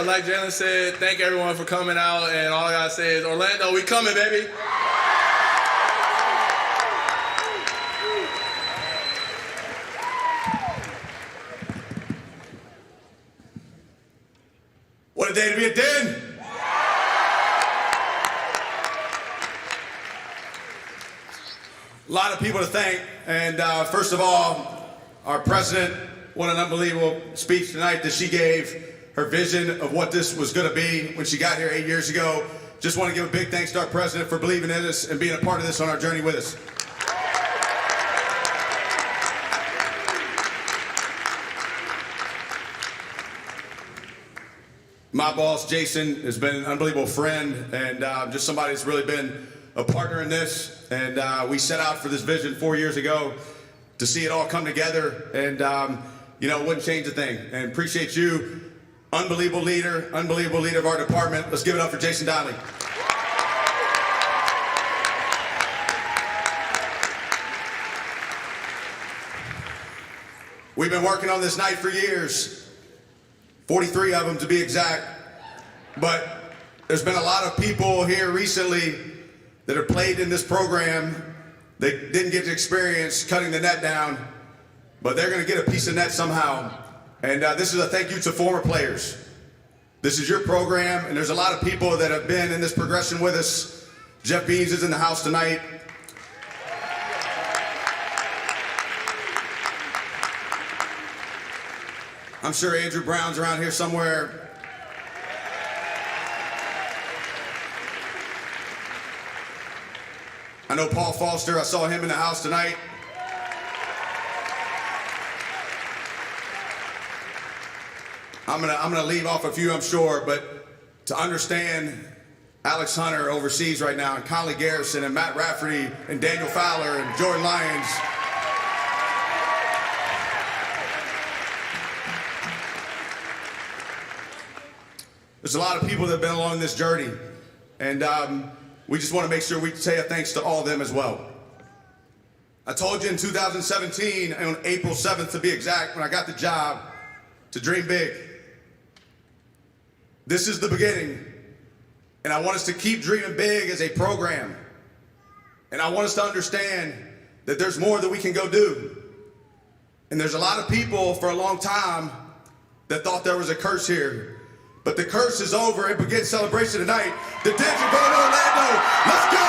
Speaker 9: Like Jalen said, thank everyone for coming out, and all I gotta say is, Orlando, we coming, baby.
Speaker 5: What a day to be a Den! A lot of people to thank, and first of all, our president, what an unbelievable speech tonight that she gave. Her vision of what this was going to be when she got here 8 years ago. Just want to give a big thanks to our president for believing in us and being a part of this on our journey with us. My boss, Jason, has been an unbelievable friend and just somebody that's really been a partner in this. And we set out for this vision 4 years ago to see it all come together. And, it wouldn't change a thing. And appreciate you. Unbelievable leader of our department. Let's give it up for Jason Donnelly. We've been working on this night for years, 43 of them to be exact, but there's been a lot of people here recently that have played in this program. They didn't get to experience cutting the net down, but they're going to get a piece of net somehow. And this is a thank you to former players. This is your program, and there's a lot of people that have been in this progression with us. Jeff Beans is in the house tonight. I'm sure Andrew Brown's around here somewhere. I know Paul Foster, I saw him in the house tonight. I'm gonna leave off a few, I'm sure, but to understand Alex Hunter overseas right now, and Conley Garrison, and Matt Rafferty, and Daniel Fowler, and Jordan Lyons. There's a lot of people that have been along this journey, and we just want to make sure we say a thanks to all of them as well. I told you in 2017, on April 7th to be exact, when I got the job, to dream big. This is the beginning, and I want us to keep dreaming big as a program. And I want us to understand that there's more that we can go do. And there's a lot of people for a long time that thought there was a curse here. But the curse is over. It begins celebration tonight. The Dens are going to Orlando. Let's go!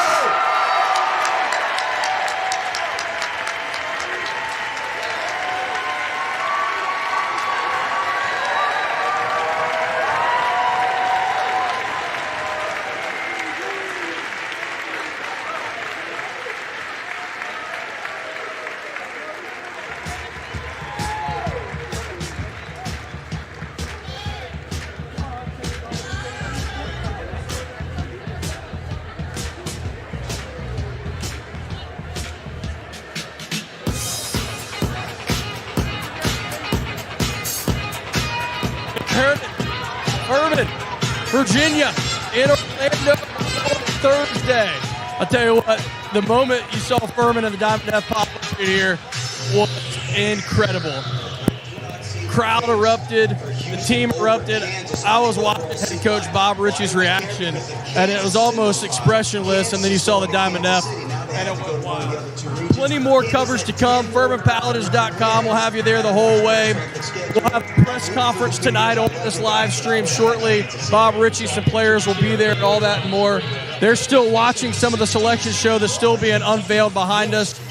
Speaker 3: Virginia in Orlando Thursday. I'll tell you what, the moment you saw Furman and the Diamond F pop up here was incredible. Crowd erupted, the team erupted. I was watching head coach Bob Ritchie's reaction, and it was almost expressionless, and then you saw the Diamond F, and it went wild. Plenty more coverage to come. FurmanPaladins.com will have you there the whole way. We'll have a press conference tonight on this live stream shortly. Bob Ritchie, some players will be there, and all that and more. They're still watching some of the selection show that's still being unveiled behind us.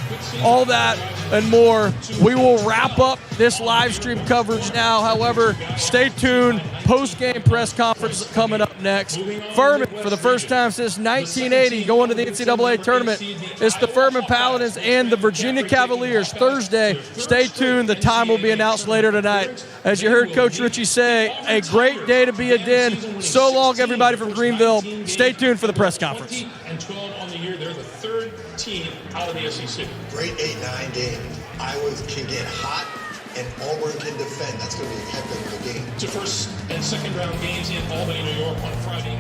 Speaker 3: All that and more. We will wrap up this live stream coverage now. However, stay tuned. Post-game press conference coming up next. Furman, for the first time since 1980, going to the NCAA tournament. It's the Furman Paladins and the Virginia Cavaliers Thursday. Stay tuned. The time will be announced later tonight. As you heard Coach Ritchie say, a great day to be a Den. So long, everybody from Greenville. Stay tuned for the press conference.
Speaker 11: And 12 on the year. They're the third team out of the SEC.
Speaker 12: Great 8-9 game. Iowa can get hot, and Auburn can defend. That's going to be a heck of a game.
Speaker 11: To first and second round games in Albany, New York on Friday.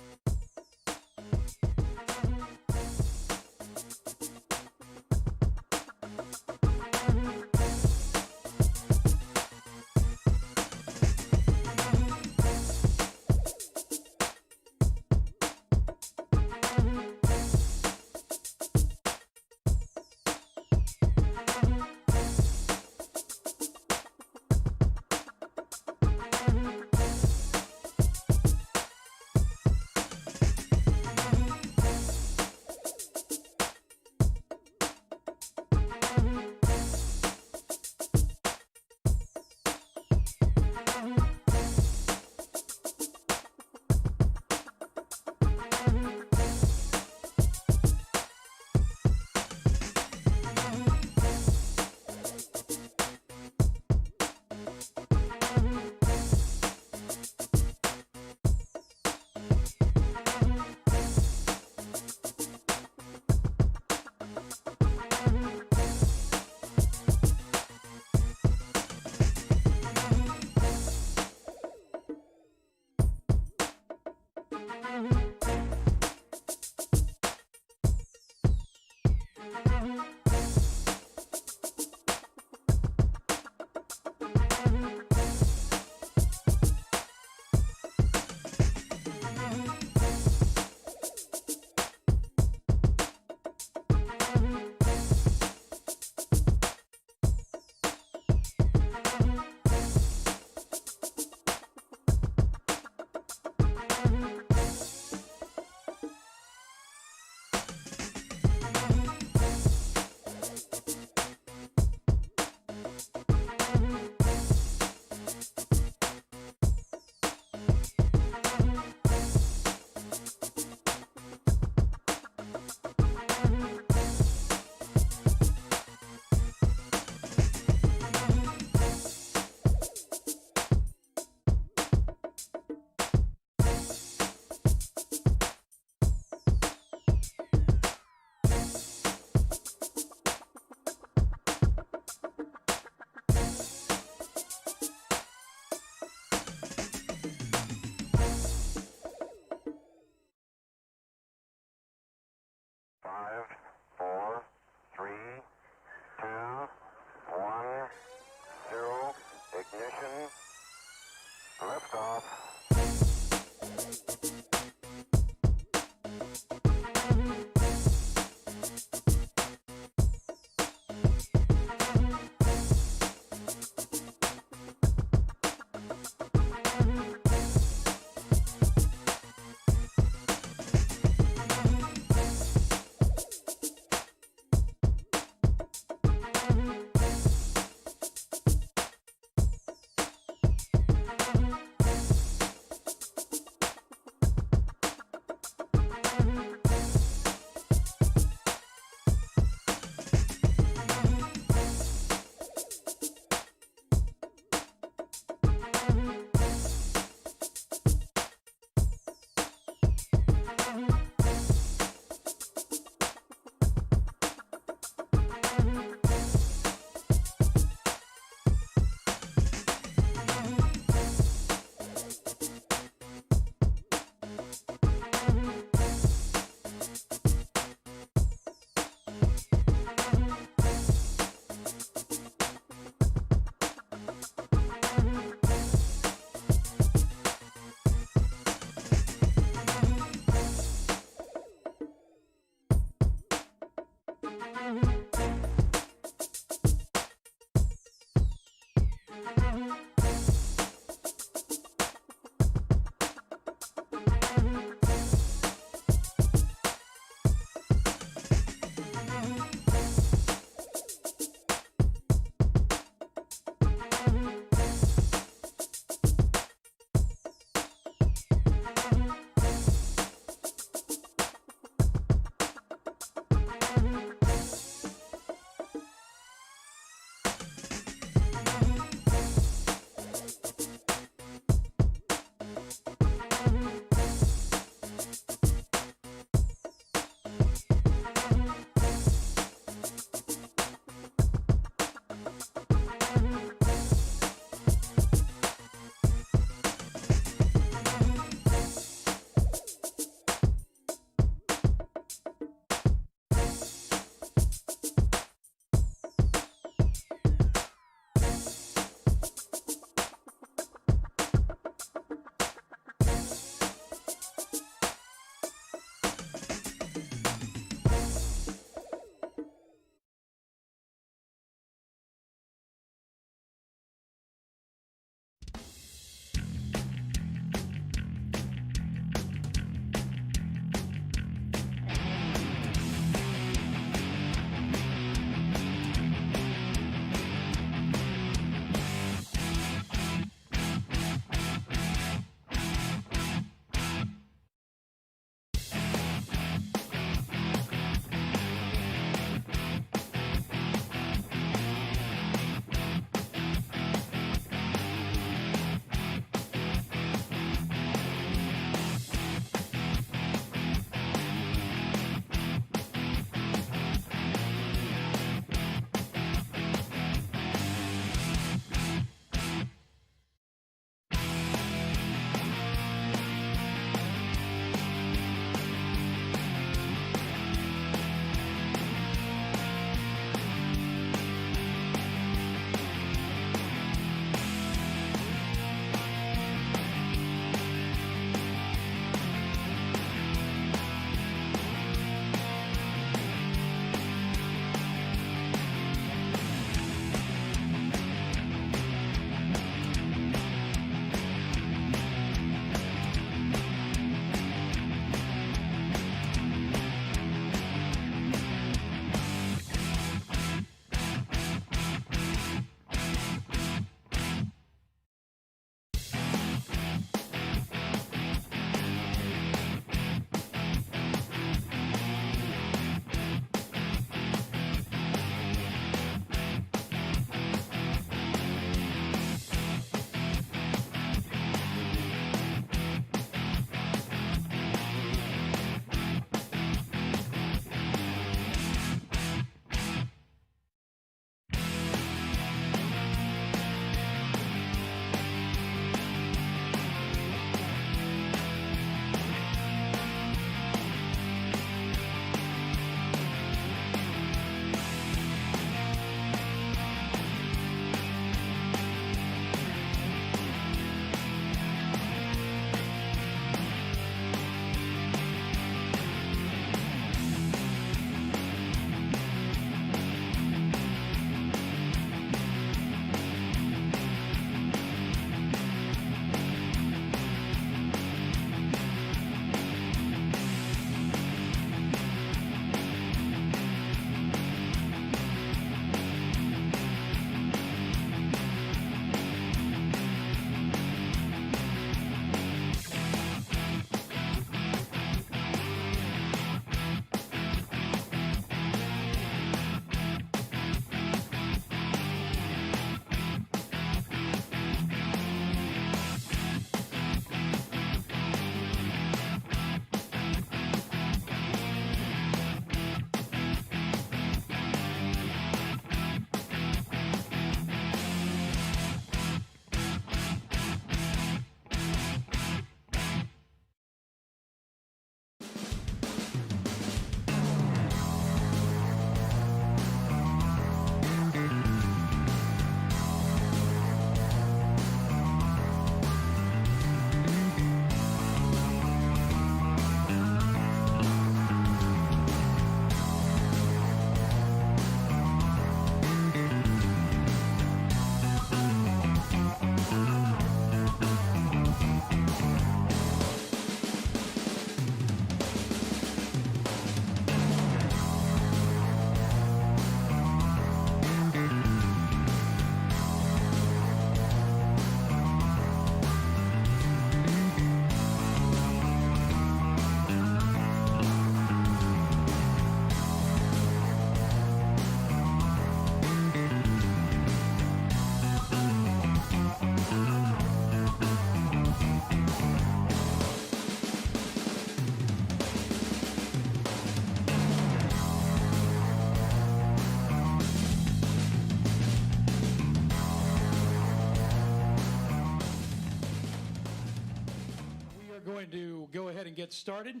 Speaker 11: going to go ahead and get started.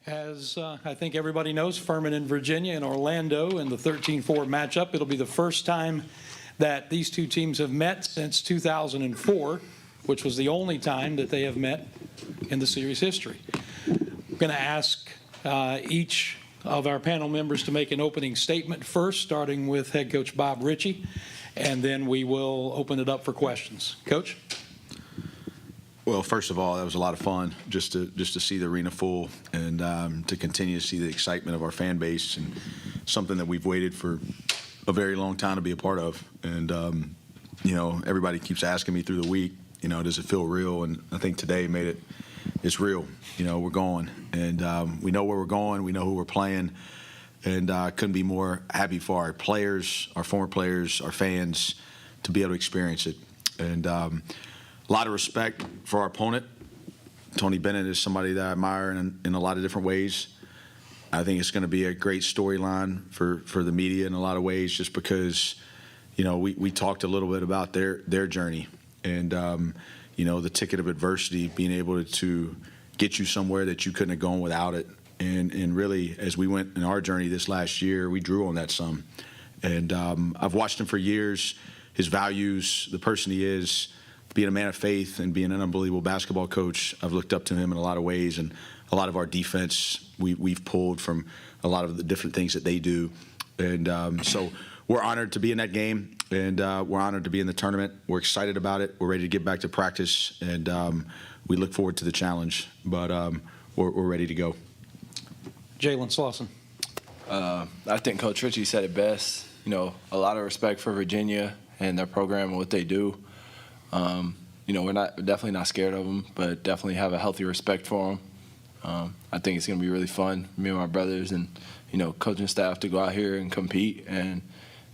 Speaker 11: As I think everybody knows, Furman and Virginia and Orlando in the 13-4 matchup. It'll be the first time that these two teams have met since 2004, which was the only time that they have met in the series history. I'm going to ask each of our panel members to make an opening statement first, starting with head coach Bob Ritchie, and then we will open it up for questions. Coach?
Speaker 16: Well, first of all, that was a lot of fun just to see the arena full and to continue to see the excitement of our fan base, and something that we've waited for a very long time to be a part of. And you know, everybody keeps asking me through the week, you know, does it feel real? And I think today made it's real. You know, we're going, and we know where we're going. We know who we're playing, and couldn't be more happy for our players, our former players, our fans to be able to experience it. And a lot of respect for our opponent. Tony Bennett is somebody that I admire in a lot of different ways. I think it's going to be a great storyline for the media in a lot of ways, just because, you know, we talked a little bit about their journey, and you know, the ticket of adversity, being able to get you somewhere that you couldn't have gone without it. And really, as we went in our journey this last year, we drew on that some. And I've watched him for years, his values, the person he is, being a man of faith and being an unbelievable basketball coach. I've looked up to him in a lot of ways, and a lot of our defense we've pulled from a lot of the different things that they do. And so we're honored to be in that game, and we're honored to be in the tournament. We're excited about it. We're ready to get back to practice, and we look forward to the challenge. But we're ready to go.
Speaker 11: Jalen Slauson.
Speaker 9: I think Coach Ritchie said it best. You know, a lot of respect for Virginia and their program and what they do. You know, we're definitely not scared of them, but definitely have a healthy respect for them. I think it's going to be really fun, me and my brothers and, you know, coaching staff, to go out here and compete and,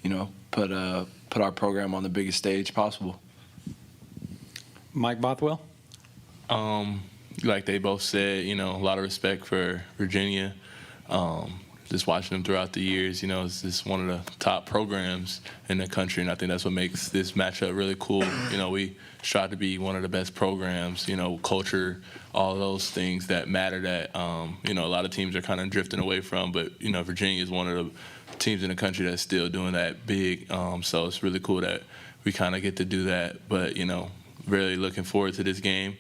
Speaker 9: you know, put our program on the biggest stage possible.
Speaker 11: Mike Bothwell.
Speaker 17: Like they both said, you know, a lot of respect for Virginia. Just watching them throughout the years, you know, it's just one of the top programs in the country, and I think that's what makes this matchup really cool. You know, we strive to be one of the best programs, you know, culture, all those things that matter that, you know, a lot of teams are kind of drifting away from, but, you know, Virginia is one of the teams in the country that's still doing that big, so it's really cool that we kind of get to do that, but, you know, really looking forward to this game.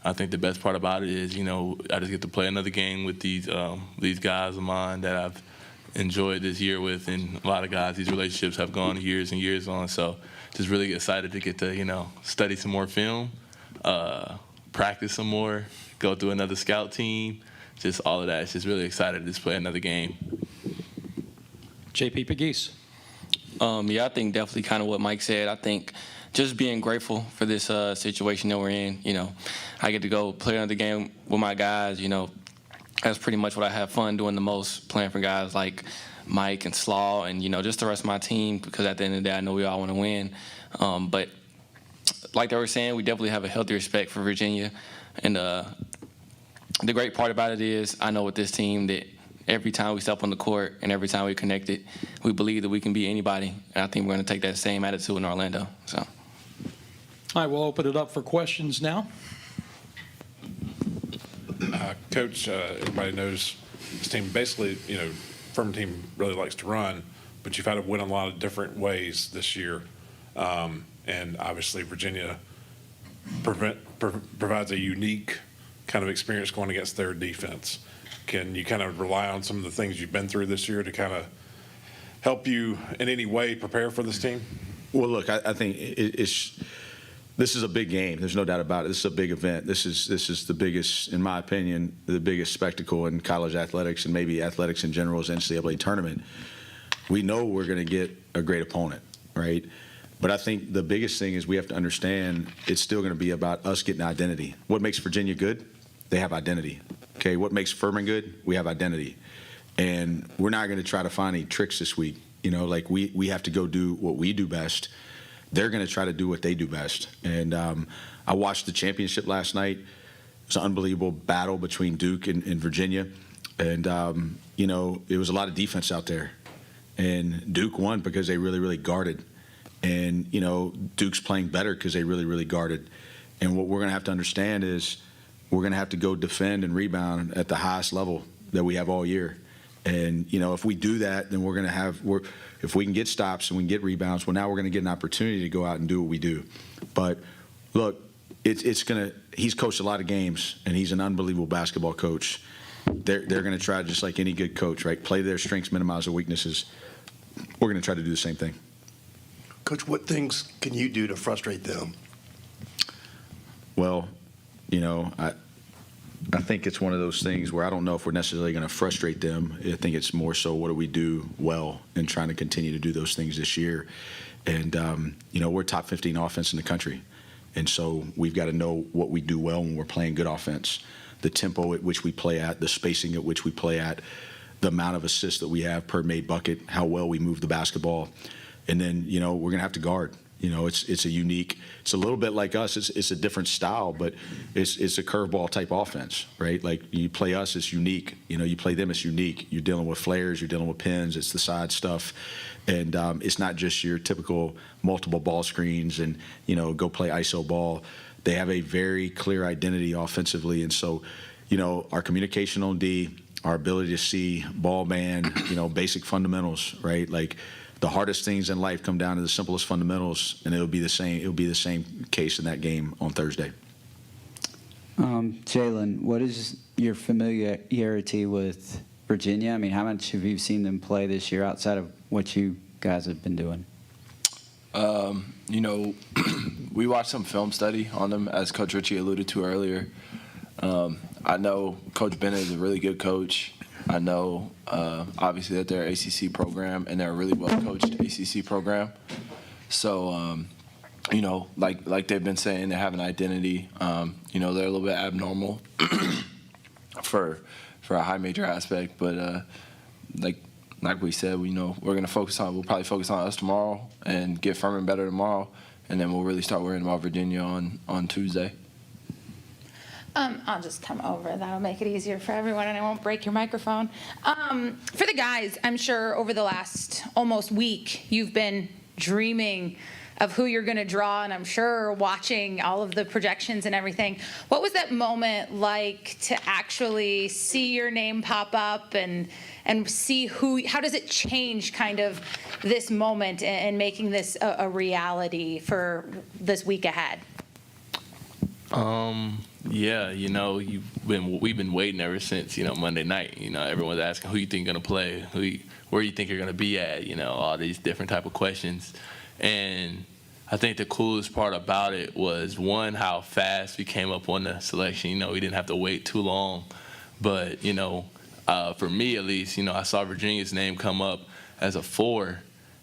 Speaker 17: I think the best part about it is, you know, I just get to play another game with these guys of mine that I've enjoyed this year with, and a lot of guys, these relationships have gone years and years on. So just really excited to get to, you know, study some more film, practice some more, go through another scout team, just all of that. It's just really excited to just play another game.
Speaker 11: JP Pegues.
Speaker 18: Yeah, I think definitely kind of what Mike said. I think just being grateful for this situation that we're in. You know, I get to go play another game with my guys. You know, that's pretty much what I have fun doing the most, playing for guys like Mike and Slaw and, you know, just the rest of my team, because at the end of the day, I know we all want to win. But like they were saying, we definitely have a healthy respect for Virginia. And the great part about it is I know with this team that every time we step on the court and every time we connect it, we believe that we can beat anybody. And I think we're going to take that same attitude in Orlando. So.
Speaker 11: All right, we'll open it up for questions now.
Speaker 19: Coach, everybody knows this team basically, you know, Furman team really likes to run, but you've had to win a lot of different ways this year. And obviously Virginia provides a unique kind of experience going against their defense. Can you kind of rely on some of the things you've been through this year to kind of help you in any way prepare for this team?
Speaker 16: Well, look, I think this is a big game. There's no doubt about it. This is a big event. This is the biggest, in my opinion, the biggest spectacle in college athletics and maybe athletics in general is NCAA tournament. We know we're going to get a great opponent, right? But I think the biggest thing is we have to understand it's still going to be about us getting identity. What makes Virginia good? They have identity. Okay, what makes Furman good? We have identity. And we're not going to try to find any tricks this week. You know, like we have to go do what we do best. They're going to try to do what they do best. And I watched the championship last night. It was an unbelievable battle between Duke and Virginia. And, you know, it was a lot of defense out there. And Duke won because they really, really guarded. And, you know, Duke's playing better because they really, really guarded. And what we're going to have to understand is we're going to have to go defend and rebound at the highest level that we have all year. And, if we do that, then if we can get stops and we can get rebounds, well, now we're going to get an opportunity to go out and do what we do. But, look, he's coached a lot of games, and he's an unbelievable basketball coach. They're going to try, just like any good coach, right? Play their strengths, minimize their weaknesses. We're going to try to do the same thing.
Speaker 20: Coach, what things can you do to frustrate them?
Speaker 16: Well, I think it's one of those things where I don't know if we're necessarily going to frustrate them. I think it's more so what do we do well and trying to continue to do those things this year. And, we're top 15 offense in the country. And so we've got to know what we do well when we're playing good offense, the tempo at which we play at, the spacing at which we play at, the amount of assists that we have per made bucket, how well we move the basketball. And then, we're going to have to guard. It's a little bit like us. It's a different style, but it's a curveball type offense, right? Like you play us, it's unique. You play them, it's unique. You're dealing with flares, you're dealing with pins, it's the side stuff. And it's not just your typical multiple ball screens and, go play ISO ball. They have a very clear identity offensively. And so, our communication on D, our ability to see ball man, basic fundamentals, right? Like, the hardest things in life come down to the simplest fundamentals, and it'll be the same case in that game on Thursday.
Speaker 21: Jalen, what is your familiarity with Virginia? I mean, how much have you seen them play this year outside of what you guys have been doing?
Speaker 17: We watched some film study on them, as Coach Ritchie alluded to earlier. I know Coach Bennett is a really good coach. I know, obviously, that they're an ACC program, and they're a really well-coached ACC program. So, like they've been saying, they have an identity. They're a little bit abnormal for a high major aspect. But like we said, we'll probably focus on us tomorrow and get Furman better tomorrow, and then we'll really start worrying about Virginia on Tuesday.
Speaker 22: I'll just come over. That'll make it easier for everyone, and I won't break your microphone. For the guys, I'm sure over the last almost week, you've been dreaming of who you're going to draw, and I'm sure watching all of the projections and everything. What was that moment like to actually see your name pop up and see how does it change kind of this moment and making this a reality for this week ahead?
Speaker 17: Yeah, we've been waiting ever since, Monday night. Everyone's asking who you think going to play, where you think you're going to be at, all these different type of questions. And I think the coolest part about it was, one, how fast we came up on the selection. We didn't have to wait too long. But, for me at least, I saw Virginia's name come up as a 4,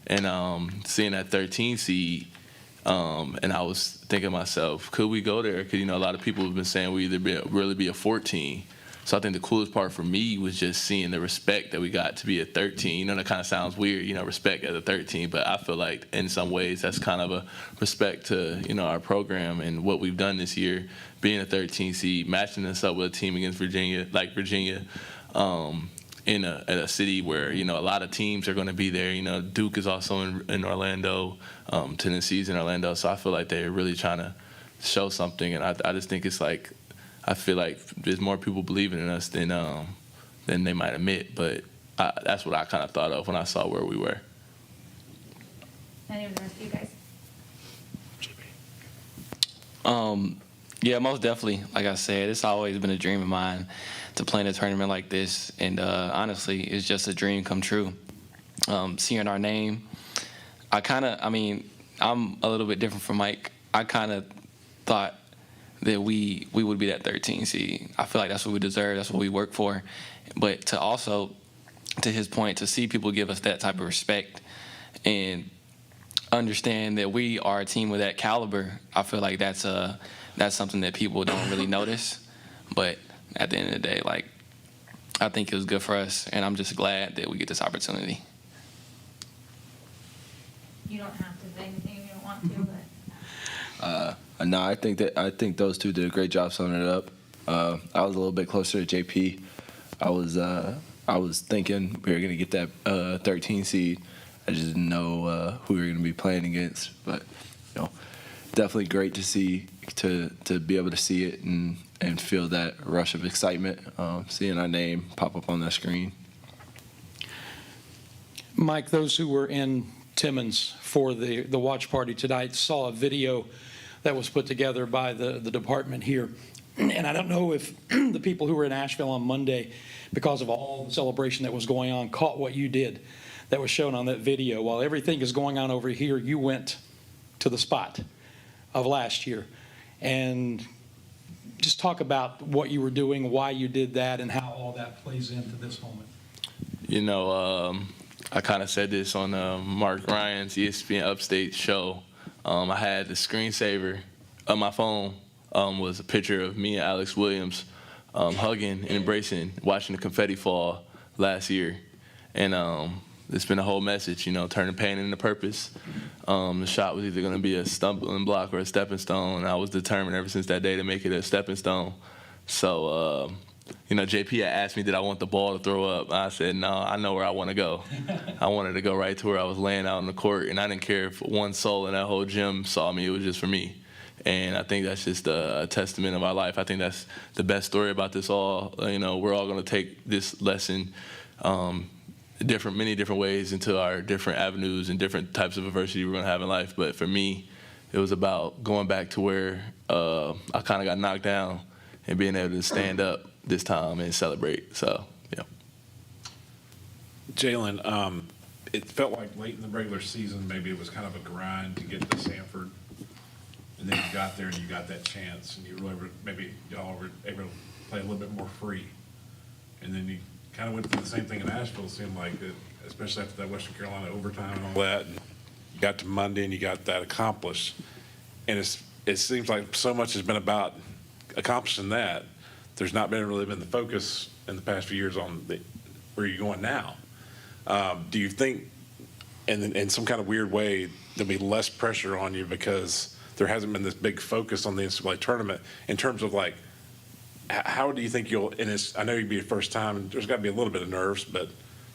Speaker 17: and seeing that 13 seed, and I was thinking to myself, could we go there? Because, a lot of people have been saying we really be a 14. So I think the coolest part for me was just seeing the respect that we got to be a 13. That kind of sounds weird, respect as a 13. But I feel like in some ways that's kind of a respect to, our program and what we've done this year, being a 13 seed, matching us up with a team against Virginia, at a city where, a lot of teams are going to be there. Duke is also in Orlando. Tennessee's in Orlando. So I feel like they're really trying to show something. And I just think it's like, I feel like there's more people believing in us than they might admit. But that's what I kind of thought of when I saw where we were.
Speaker 22: Any of the rest of you guys?
Speaker 18: Yeah, most definitely. Like I said, it's always been a dream of mine to play in a tournament like this. And honestly, it's just a dream come true. Seeing our name, I'm a little bit different from Mike. I kind of thought that we would be that 13 seed. I feel like that's what we deserve. That's what we work for. But to also, to his point, to see people give us that type of respect and understand that we are a team with that caliber, I feel like that's something that people don't really notice. But at the end of the day, I think it was good for us, and I'm just glad that we get this opportunity.
Speaker 22: You don't have to say anything if you don't want to, but.
Speaker 17: No, I think those two did a great job summing it up. I was a little bit closer to JP. I was thinking we were going to get that 13 seed. I just didn't know who we were going to be playing against. But
Speaker 9: definitely great to see, to be able to see it and feel that rush of excitement, seeing our name pop up on that screen.
Speaker 1: Mike, those who were in Timmons for the watch party tonight saw a video that was put together by the department here. And I don't know if the people who were in Asheville on Monday, because of all the celebration that was going on, caught what you did that was shown on that video. While everything is going on over here, you went to the spot of last year. And just talk about what you were doing, why you did that, and how all that plays into this moment.
Speaker 17: You know, I kind of said this on Mark Ryan's ESPN Upstate show. I had the screensaver of my phone was a picture of me and Alex Williams hugging and embracing, watching the confetti fall last year. And it's been a whole message, you know, turning pain into purpose. The shot was either going to be a stumbling block or a stepping stone, and I was determined ever since that day to make it a stepping stone. So, you know, JP had asked me, did I want the ball to throw up? I said, no, I know where I want to go. I wanted to go right to where I was laying out on the court, and I didn't care if one soul in that whole gym saw me. It was just for me. And I think that's just a testament of our life. I think that's the best story about this all. You know, we're all going to take this lesson many different ways into our different avenues and different types of adversity we're going to have in life. But for me, it was about going back to where I kind of got knocked down and being able to stand up this time and celebrate. So, yeah.
Speaker 19: Jalen, it felt like late in the regular season, maybe it was kind of a grind to get to Sanford. And then you got there and you got that chance, and you really maybe y'all were able to play a little bit more free. And then you kind of went through the same thing in Asheville, it seemed like, especially after that Western Carolina overtime and all that. And you got to Monday and you got that accomplished. And it seems like so much has been about accomplishing that. There's not really been the focus in the past few years on where you're going now. Do you think, in some kind of weird way, there'll be less pressure on you because there hasn't been this big focus on the NCAA tournament in terms of, like, how do you think you'll, and I know you'd be your first time, there's got to be a little bit of nerves, but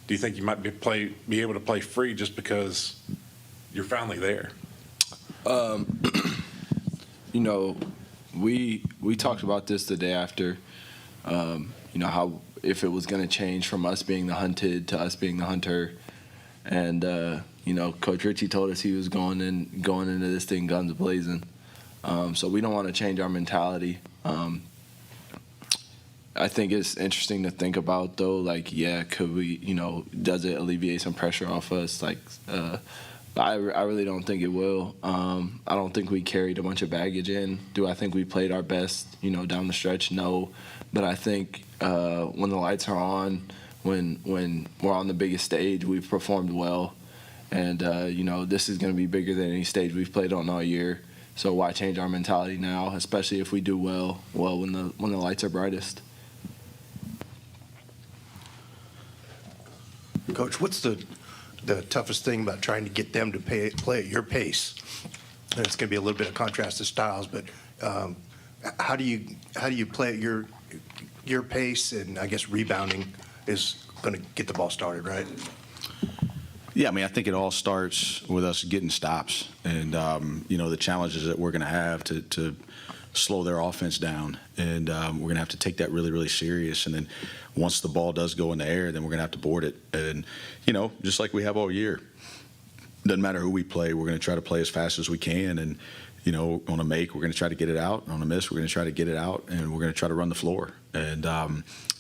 Speaker 19: do you think you might be able to play free just because you're finally there?
Speaker 9: You know, we talked about this the day after, you know, how if it was going to change from us being the hunted to us being the hunter. And, you know, Coach Ritchie told us he was going into this thing guns blazing. So we don't want to change our mentality. I think it's interesting to think about, though, like, yeah, could we, you know, does it alleviate some pressure off us? Like, I really don't think it will. I don't think we carried a bunch of baggage in. Do I think we played our best, you know, down the stretch? No. But I think when the lights are on, when we're on the biggest stage, we've performed well. And, you know, this is going to be bigger than any stage we've played on all year. So why change our mentality now, especially if we do well when the lights are brightest?
Speaker 20: Coach, what's the toughest thing about trying to get them to play at your pace? And it's going to be a little bit of contrast to styles, but how do you play at your pace? And I guess rebounding is going to get the ball started, right?
Speaker 16: Yeah, I mean, I think it all starts with us getting stops, and you know, the challenges that we're going to have to slow their offense down, and we're going to have to take that really, really serious. And then once the ball does go in the air, then we're going to have to board it. And you know, just like we have all year, doesn't matter who we play, we're going to try to play as fast as we can. And you know, on a make, we're going to try to get it out. On a miss, we're going to try to get it out, and we're going to try to run the floor. And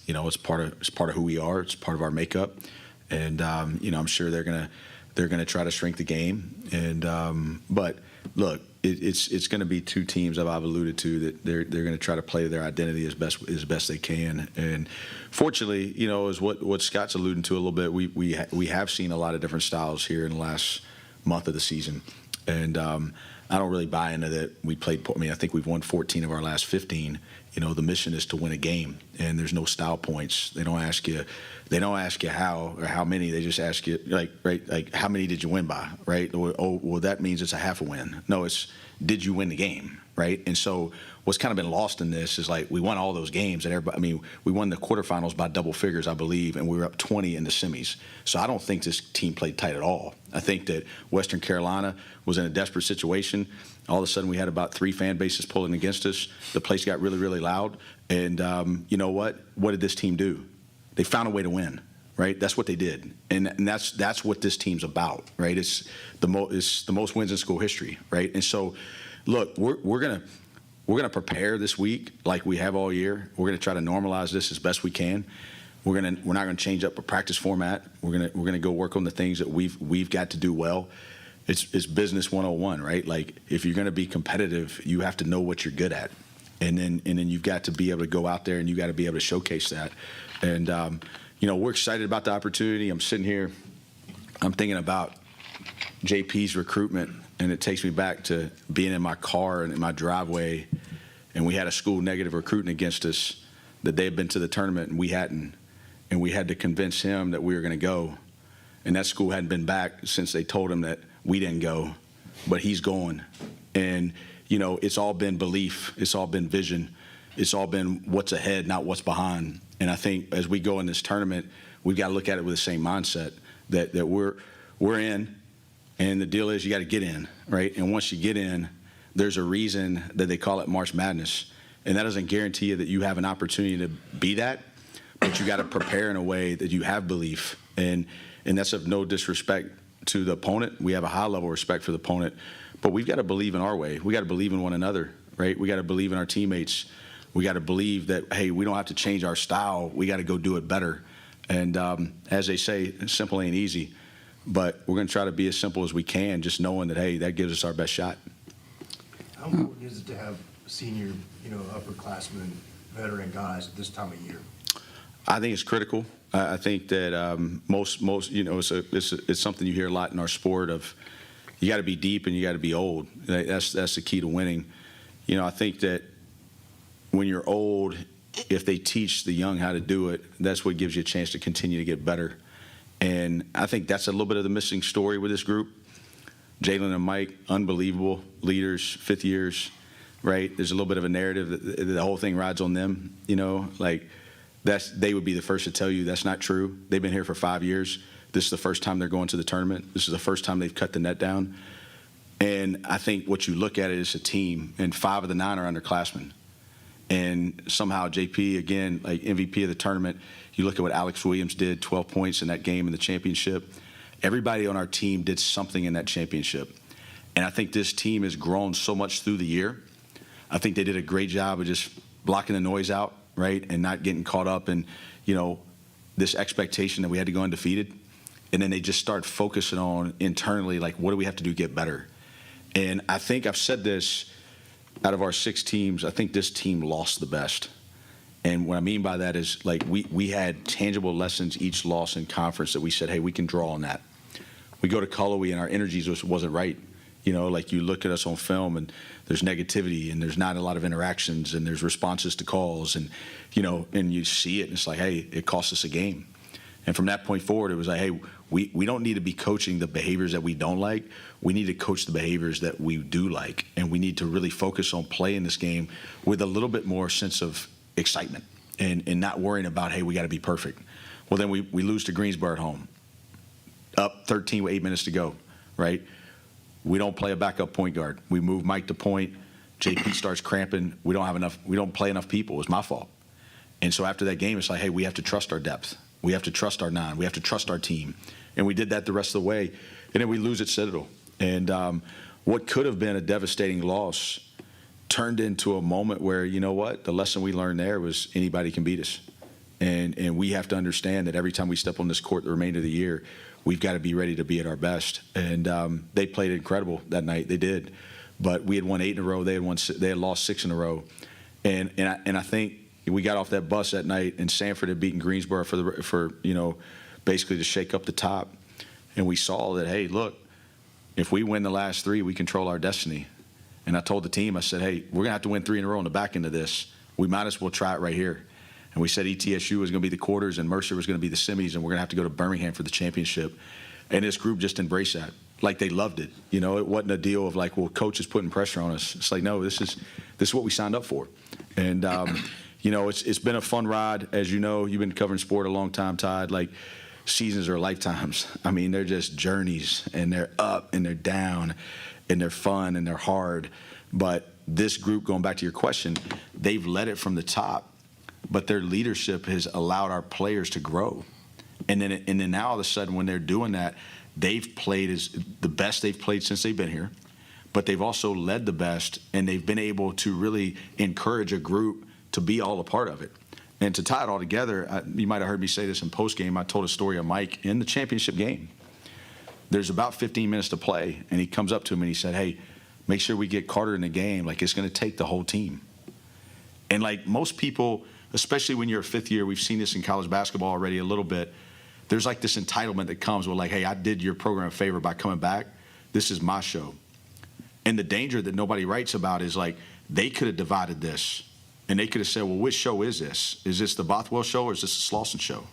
Speaker 16: you know, it's part of who we are. It's part of our makeup. And you know, I'm sure they're gonna try to shrink the game. And but look, it's going to be two teams that I've alluded to that they're going to try to play their identity as best they can. And fortunately, you know, is what Scott's alluding to a little bit. We have seen a lot of different styles here in the last month of the season, and I don't really buy into that. I think we've won 14 of our last 15. You know, the mission is to win a game, and there's no style points. They don't ask you how or how many. They just ask you like how many did you win by, right? Oh, well, that means it's a half a win. No, it's did you win the game, right? And so what's kind of been lost in this is like we won all those games, and everybody, I mean, we won the quarterfinals by double figures, I believe, and we were up 20 in the semis. So I don't think this team played tight at all. I think that Western Carolina was in a desperate situation. All of a sudden, we had about 3 fan bases pulling against us. The place got really, really loud. And you know what? What did this team do? They found a way to win, right? That's what they did. And that's what this team's about, right? It's the most wins in school history, right? And so, look, we're gonna prepare this week like we have all year. We're gonna try to normalize this as best we can. We're not gonna change up a practice format. We're gonna go work on the things that we've got to do well. It's business 101, right? Like if you're gonna be competitive, you have to know what you're good at, and then you've got to be able to go out there and you got to be able to showcase that. And you know, we're excited about the opportunity. I'm sitting here, I'm thinking about JP's recruitment, and it takes me back to being in my car and in my driveway, and we had a school negative recruiting against us that they had been to the tournament and we hadn't, and we had to convince him that we were going to go, and that school hadn't been back since they told him that we didn't go, but he's going. And you know, it's all been belief, it's all been vision, it's all been what's ahead, not what's behind. And I think as we go in this tournament, we've got to look at it with the same mindset that we're in, and the deal is you got to get in, right? And once you get in, there's a reason that they call it March Madness, and that doesn't guarantee you that you have an opportunity to be that, but you got to prepare in a way that you have belief, and that's of no disrespect to the opponent. We have a high level of respect for the opponent, but we've got to believe in our way. We got to believe in one another, right? We got to believe in our teammates. We got to believe that, hey, we don't have to change our style. We got to go do it better. And as they say, simple ain't easy, but we're going to try to be as simple as we can, just knowing that, hey, that gives us our best shot.
Speaker 20: How important is it to have senior, upperclassmen, veteran guys at this time of year?
Speaker 16: I think it's critical. I think that most it's something you hear a lot in our sport of you got to be deep and you got to be old. That's the key to winning. I think that when you're old, if they teach the young how to do it, that's what gives you a chance to continue to get better. And I think that's a little bit of the missing story with this group. Jalen and Mike, unbelievable leaders, fifth years, right? There's a little bit of a narrative that the whole thing rides on them, they would be the first to tell you that's not true. They've been here for 5 years. This is the first time they're going to the tournament. This is the first time they've cut the net down. And I think what you look at it is a team, and 5 of the 9 are underclassmen. And somehow JP, again, like MVP of the tournament, you look at what Alex Williams did, 12 points in that game in the championship. Everybody on our team did something in that championship. And I think this team has grown so much through the year. I think they did a great job of just blocking the noise out, right, and not getting caught up in, this expectation that we had to go undefeated. And then they just start focusing on internally, like, what do we have to do to get better? And I think I've said this, out of our 6 teams, I think this team lost the best. And what I mean by that is, like, we had tangible lessons each loss in conference that we said, hey, we can draw on that. We go to Cullowhee and our energy wasn't right. Like you look at us on film and there's negativity and there's not a lot of interactions and there's responses to calls and you see it and it's like, hey, it cost us a game. And from that point forward, it was like, hey, we don't need to be coaching the behaviors that we don't like. We need to coach the behaviors that we do like. And we need to really focus on playing this game with a little bit more sense of excitement and not worrying about, hey, we got to be perfect. Well, then we lose to Greensboro at home, up 13 with 8 minutes to go, right? We don't play a backup point guard. We move Mike to point. JP starts cramping. We don't play enough people. It was my fault. And so after that game, it's like, hey, we have to trust our depth. We have to trust our 9. We have to trust our team. And we did that the rest of the way. And then we lose at Citadel. And what could have been a devastating loss turned into a moment where, you know what, the lesson we learned there was anybody can beat us. And we have to understand that every time we step on this court the remainder of the year, we've got to be ready to be at our best. And they played incredible that night. They did. But we had won 8 in a row. They had lost 6 in a row. And I think we got off that bus that night, and Sanford had beaten Greensboro for basically to shake up the top. And we saw that, hey, look, if we win the last 3, we control our destiny. And I told the team, I said, hey, we're going to have to win 3 in a row on the back end of this. We might as well try it right here. And we said ETSU was going to be the quarters and Mercer was going to be the semis, and we're going to have to go to Birmingham for the championship. And this group just embraced that. like they loved it. You know, it wasn't a deal of like, well, coach is putting pressure on us. It's like, no, this is what we signed up for. And, you know, it's been a fun ride. As you know, you've been covering sport a long time, Todd. Like, seasons are lifetimes. I mean, they're just journeys, and they're up and they're down, and they're fun and they're hard. But this group, going back to your question, they've led it from the top, but their leadership has allowed our players to grow. And then now all of a sudden, when they're doing that, they've played as the best they've played since they've been here, but they've also led the best, and they've been able to really encourage a group to be all a part of it. And to tie it all together, you might have heard me say this in postgame. I told a story of Mike in the championship game. There's about 15 minutes to play, and he comes up to him and he said, hey, make sure we get Carter in the game. Like, it's going to take the whole team. And like most people, especially when you're a fifth year, we've seen this in college basketball already a little bit, there's like this entitlement that comes with like, hey, I did your program a favor by coming back. This is my show. And the danger that nobody writes about is like, they could have divided this. And they could have said, well, which show is this? Is this the Bothwell show or is this the Slauson show?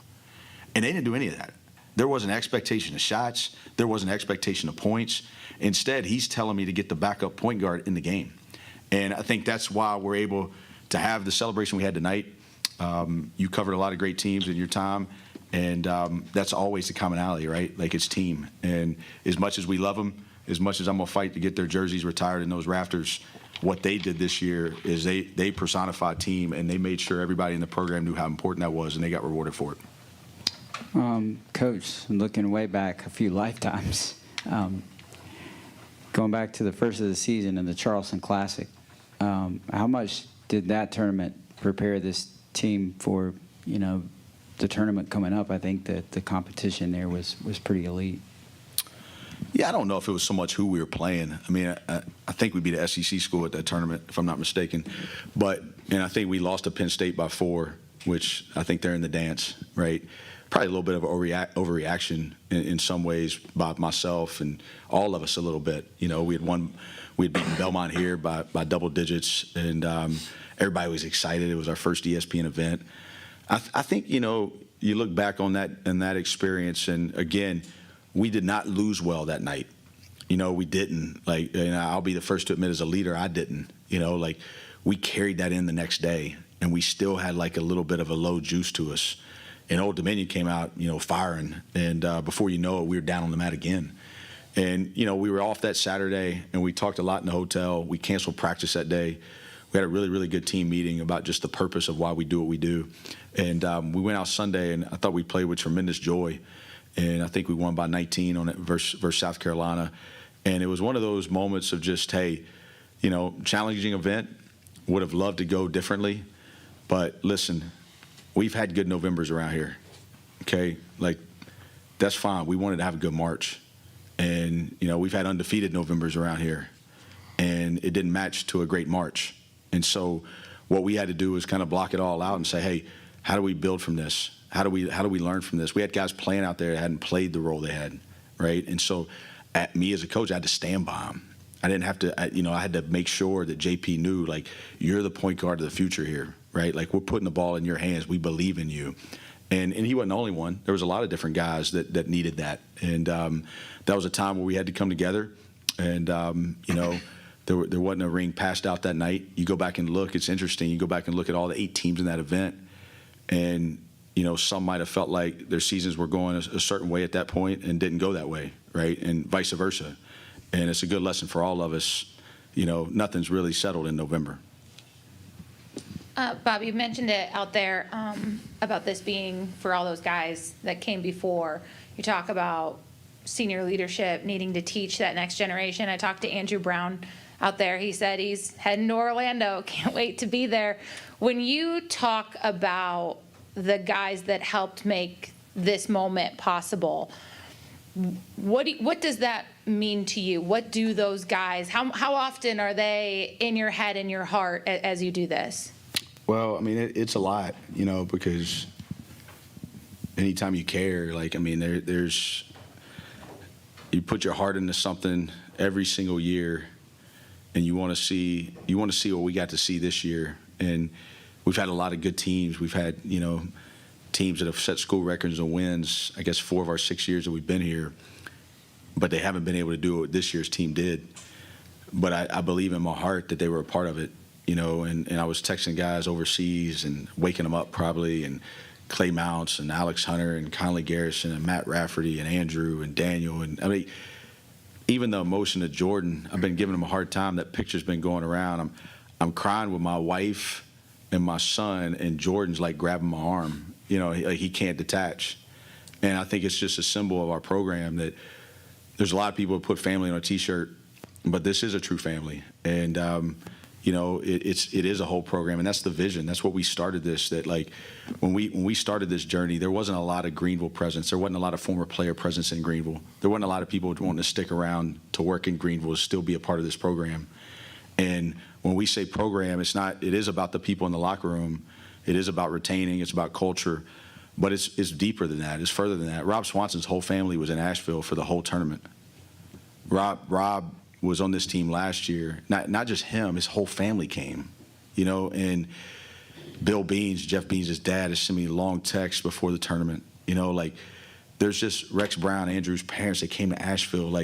Speaker 16: And they didn't do any of that. There wasn't an expectation of shots. There wasn't an expectation of points. Instead, he's telling me to get the backup point guard in the game. And I think that's why we're able to have the celebration we had tonight. You covered a lot of great teams in your time. And that's always the commonality, right? Like, it's team. And as much as we love them, as much as I'm going to fight to get their jerseys retired in those rafters, what they did this year is they personified team, and they made sure everybody in the program knew how important that was, and they got rewarded for it.
Speaker 21: Coach, looking way back a few lifetimes, going back to the first of the season in the Charleston Classic, how much did that tournament prepare this team for, you know, the tournament coming up? I think that the competition there was pretty elite.
Speaker 16: Yeah, I don't know if it was so much who we were playing. I mean, I think we beat an SEC school at that tournament, if I'm not mistaken. And I think we lost to Penn State by 4, which I think they're in the dance, right? Probably a little bit of overreaction in some ways by myself and all of us a little bit. You know, we had beaten Belmont here by double digits, and everybody was excited. It was our first ESPN event. I think, you know, you look back on that experience, and again, we did not lose well that night. You know, we didn't. Like, and I'll be the first to admit, as a leader, I didn't. You know, like, we carried that in the next day, and we still had like a little bit of a low juice to us. And Old Dominion came out, you know, firing, and before you know it, we were down on the mat again. And, you know, we were off that Saturday, and we talked a lot in the hotel. We canceled practice that day. We had a really, really good team meeting about just the purpose of why we do what we do. And we went out Sunday, and I thought we played with tremendous joy. And I think we won by 19 on it versus South Carolina. And it was one of those moments of just, hey, you know, challenging event. Would have loved to go differently. But listen, we've had good Novembers around here, okay? Like, that's fine. We wanted to have a good March. And, you know, we've had undefeated Novembers around here. And it didn't match to a great March. And so what we had to do was kind of block it all out and say, hey, how do we build from this? How do we learn from this? We had guys playing out there that hadn't played the role they had, right? And so me as a coach, I had to stand by them. I didn't have to, I had to make sure that JP knew, like, you're the point guard of the future here, right? Like, we're putting the ball in your hands. We believe in you. And he wasn't the only one. There was a lot of different guys that needed that. And that was a time where we had to come together. And, you know, there wasn't a ring passed out that night. You go back and look. It's interesting. You go back and look at all the 8 teams in that event. And, you know, some might have felt like their seasons were going a certain way at that point and didn't go that way, right? And vice versa. And it's a good lesson for all of us. You know, nothing's really settled in November.
Speaker 22: Bob, you mentioned it out there about this being for all those guys that came before. You talk about senior leadership needing to teach that next generation. I talked to Andrew Brown out there. He said he's heading to Orlando. Can't wait to be there. When you talk about the guys that helped make this moment possible, what does that mean to you? What do those guys, how often are they in your head and your heart as you do this?
Speaker 16: Well, I mean, it's a lot, you know, because anytime you care, like, I mean, there's you put your heart into something every single year, and you want to see what we got to see this year. And we've had a lot of good teams. We've had, you know, teams that have set school records and wins, I guess 4 of our 6 years that we've been here. but they haven't been able to do what this year's team did. But I believe in my heart that they were a part of it, and I was texting guys overseas and waking them up probably, and Clay Mounts and Alex Hunter and Conley Garrison and Matt Rafferty and Andrew and Daniel. And I mean, even the emotion of Jordan, I've been giving him a hard time. That picture's been going around. I'm crying with my wife and my son, and Jordan's like grabbing my arm. He can't detach. And I think it's just a symbol of our program that there's a lot of people who put family on a T-shirt, but this is a true family. And it is a whole program, and that's the vision. That's what we started this. That like when we started this journey, there wasn't a lot of Greenville presence. There wasn't a lot of former player presence in Greenville. There wasn't a lot of people wanting to stick around to work in Greenville to still be a part of this program. And when we say program, it is about the people in the locker room. It is about retaining. It's about culture, but it's deeper than that. It's further than that. Rob Swanson's whole family was in Asheville for the whole tournament. Rob was on this team last year. Not just him, his whole family came, and Bill Beans, Jeff Beans' dad, has sent me long texts before the tournament. There's just Rex Brown, Andrew's parents that came to Asheville.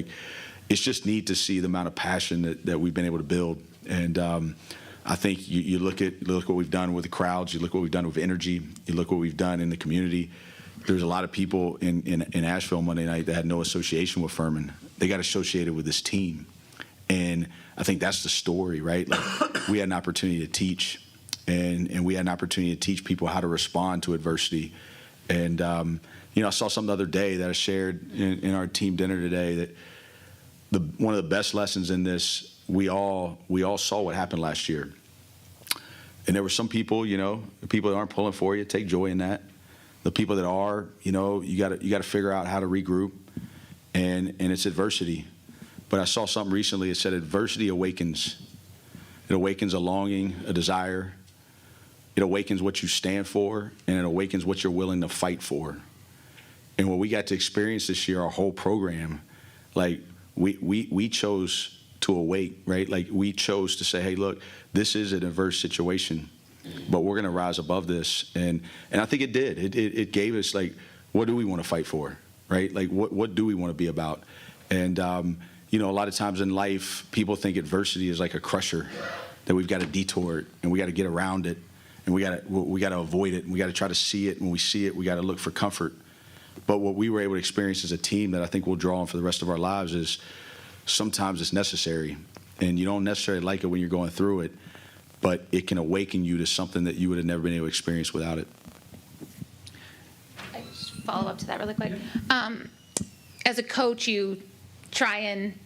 Speaker 16: It's just neat to see the amount of passion that we've been able to build. And I think you look what we've done with the crowds, you look what we've done with energy, you look what we've done in the community. There's a lot of people in Asheville Monday night that had no association with Furman. They got associated with this team. And I think that's the story, right? We had an opportunity to teach, and we had an opportunity to teach people how to respond to adversity. And, I saw something the other day that I shared in our team dinner today, that one of the best lessons in this, we all saw what happened last year. And there were some people, the people that aren't pulling for you, take joy in that. The people that are, you got to figure out how to regroup, and it's adversity. But I saw something recently. It said adversity awakens. It awakens a longing, a desire. It awakens what you stand for, and it awakens what you're willing to fight for. And what we got to experience this year, our whole program, we chose to awake, right? We chose to say, hey, look, this is an adverse situation, but we're going to rise above this. And I think it did. It gave us, what do we want to fight for, right? What do we want to be about? And, a lot of times in life, people think adversity is like a crusher, that we've got to detour it, and we got to get around it, and we got to avoid it, and we got to try to see it. When we see it, we got to look for comfort. But what we were able to experience as a team that I think we'll draw on for the rest of our lives is sometimes it's necessary, and you don't necessarily like it when you're going through it, but it can awaken you to something that you would have never been able to experience without it.
Speaker 22: I just follow up to that really quick. As a coach, you try and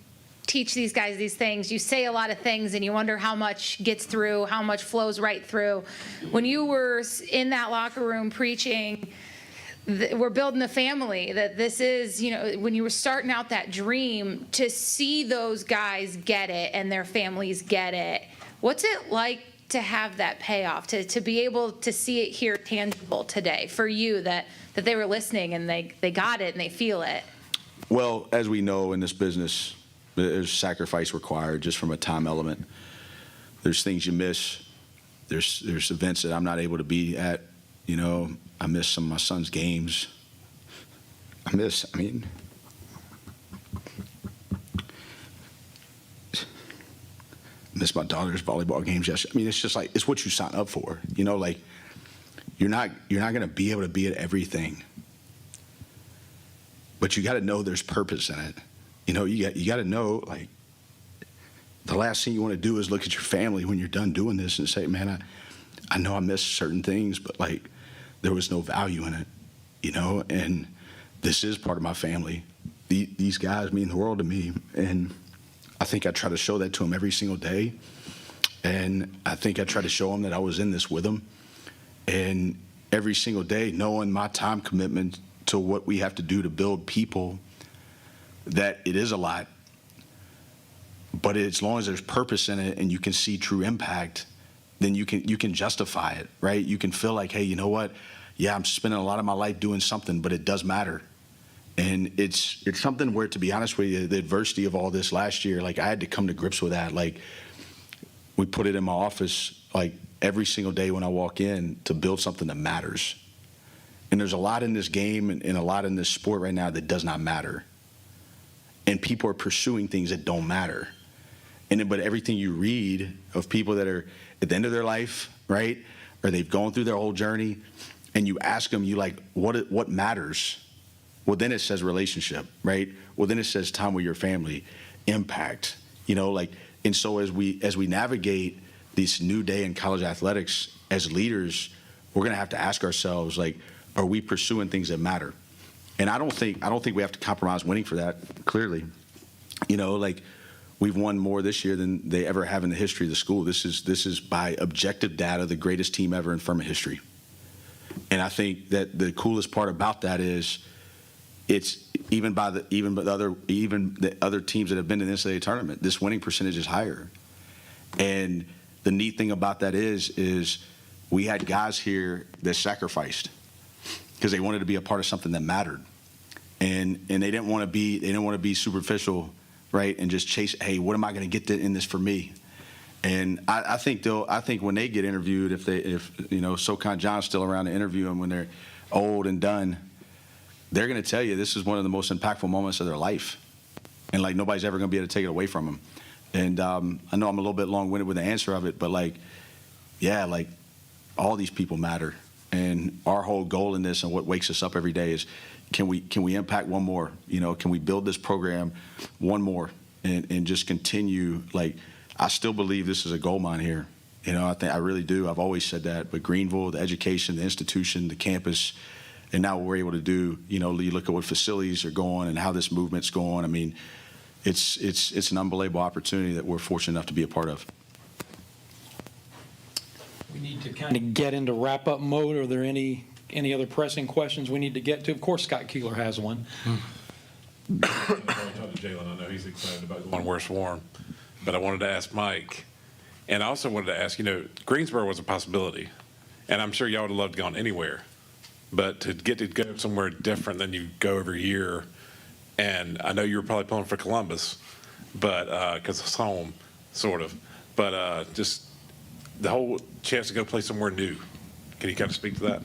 Speaker 22: teach these guys these things. You say a lot of things, and you wonder how much gets through, how much flows right through. When you were in that locker room preaching, we're building a family, that this is, when you were starting out that dream, to see those guys get it and their families get it, what's it like to have that payoff, to be able to see it here tangible today for you, that they were listening and they got it and they feel it?
Speaker 16: Well, as we know in this business, there's sacrifice required just from a time element. There's things you miss. There's events that I'm not able to be at. I miss some of my son's games. I miss my daughter's volleyball games yesterday. It's just it's what you sign up for. You're not going to be able to be at everything, but you got to know there's purpose in it. You got to know, the last thing you want to do is look at your family when you're done doing this and say, man, I know I missed certain things, but there was no value in it, and this is part of my family. These guys mean the world to me, and I think I try to show that to them every single day, and I think I try to show them that I was in this with them, and every single day, knowing my time commitment to what we have to do to build people, that it is a lot, but as long as there's purpose in it and you can see true impact, then you can justify it, right? You can feel like, hey, you know what? Yeah, I'm spending a lot of my life doing something, but it does matter. And it's something where, to be honest with you, the adversity of all this last year, I had to come to grips with that. We put it in my office, every single day when I walk in, to build something that matters. And there's a lot in this game and a lot in this sport right now that does not matter. and people are pursuing things that don't matter. But everything you read of people that are at the end of their life, right, or they've gone through their whole journey, and you ask them, you like, what matters? Well, then it says relationship, right? Well, then it says time with your family, impact, and so as we navigate this new day in college athletics as leaders, we're going to have to ask ourselves, like, are we pursuing things that matter? And I don't think we have to compromise winning for that, clearly. We've won more this year than they ever have in the history of the school. This is by objective data, the greatest team ever in Furman history. And I think that the coolest part about that is it's even the other teams that have been in the NCAA tournament, this winning percentage is higher. And the neat thing about that is we had guys here that sacrificed because they wanted to be a part of something that mattered, and they didn't want to be superficial, right? And just chase, hey, what am I going to get in this for me? And I think when they get interviewed, if SoCon John's still around to interview them when they're old and done, they're going to tell you this is one of the most impactful moments of their life, and like nobody's ever going to be able to take it away from them. And I know I'm a little bit long-winded with the answer of it, but all these people matter. And our whole goal in this and what wakes us up every day is, can we impact one more? Can we build this program one more and just continue? I still believe this is a gold mine here. I really do. I've always said that. But Greenville, the education, the institution, the campus, and now what we're able to do, you look at what facilities are going and how this movement's going. I mean, it's an unbelievable opportunity that we're fortunate enough to be a part of.
Speaker 1: We need to kind of get into wrap-up mode. Are there any other pressing questions we need to get to? Of course, Scott Keeler has one.
Speaker 19: I talked to Jalen. I know he's excited about going where it's warm, but I wanted to ask Mike, and I also wanted to ask, Greensboro was a possibility, and I'm sure y'all would have loved to gone anywhere, but to get to go somewhere different than you go every year, and I know you were probably pulling for Columbus, but because it's home, sort of, but just the whole chance to go play somewhere new. Can you kind of speak to that?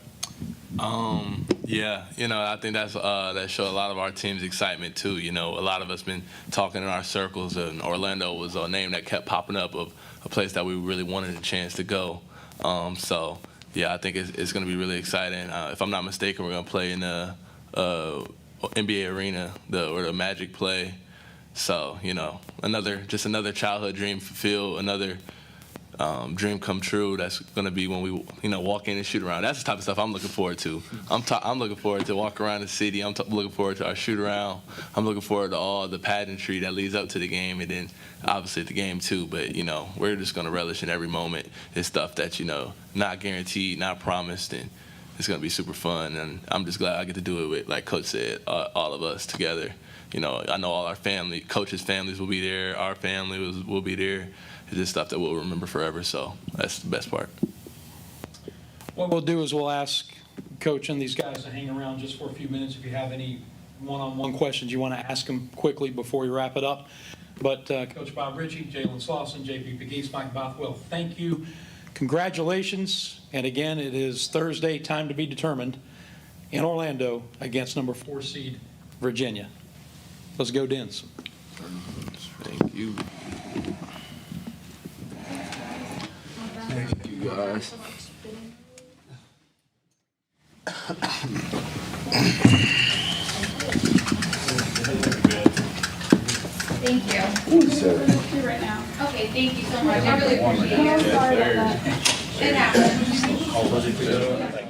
Speaker 17: Yeah, I think that showed a lot of our team's excitement too. A lot of us been talking in our circles, and Orlando was a name that kept popping up of a place that we really wanted a chance to go. So yeah, I think it's going to be really exciting. If I'm not mistaken, we're going to play in the NBA arena, where the Magic play. So another childhood dream fulfilled, another dream come true. That's going to be when we walk in and shoot around. That's the type of stuff I'm looking forward to. I'm looking forward to walk around the city. I'm looking forward to our shoot around. I'm looking forward to all the pageantry that leads up to the game, and then obviously the game too. But we're just going to relish in every moment. It's stuff that not guaranteed, not promised, and it's going to be super fun. And I'm just glad I get to do it with, like Coach said, all of us together. I know all our family, coaches' families will be there. Our family will be there. It's just stuff that we'll remember forever, so that's the best part.
Speaker 1: What we'll do is we'll ask Coach and these guys to hang around just for a few minutes. If you have any one-on-one questions you want to ask them quickly before we wrap it up. But Coach Bob Ritchie, Jalen Slauson, JP Pegues, Mike Bothwell, thank you. Congratulations. And again, it is Thursday, time to be determined, in Orlando against number 4 seed Virginia. Let's go, Dens.
Speaker 17: Thank you.
Speaker 21: Thank you, guys.
Speaker 22: Thank you. Right now. Okay, thank you so much. I really appreciate it.
Speaker 21: Yes, sir.
Speaker 22: It happens.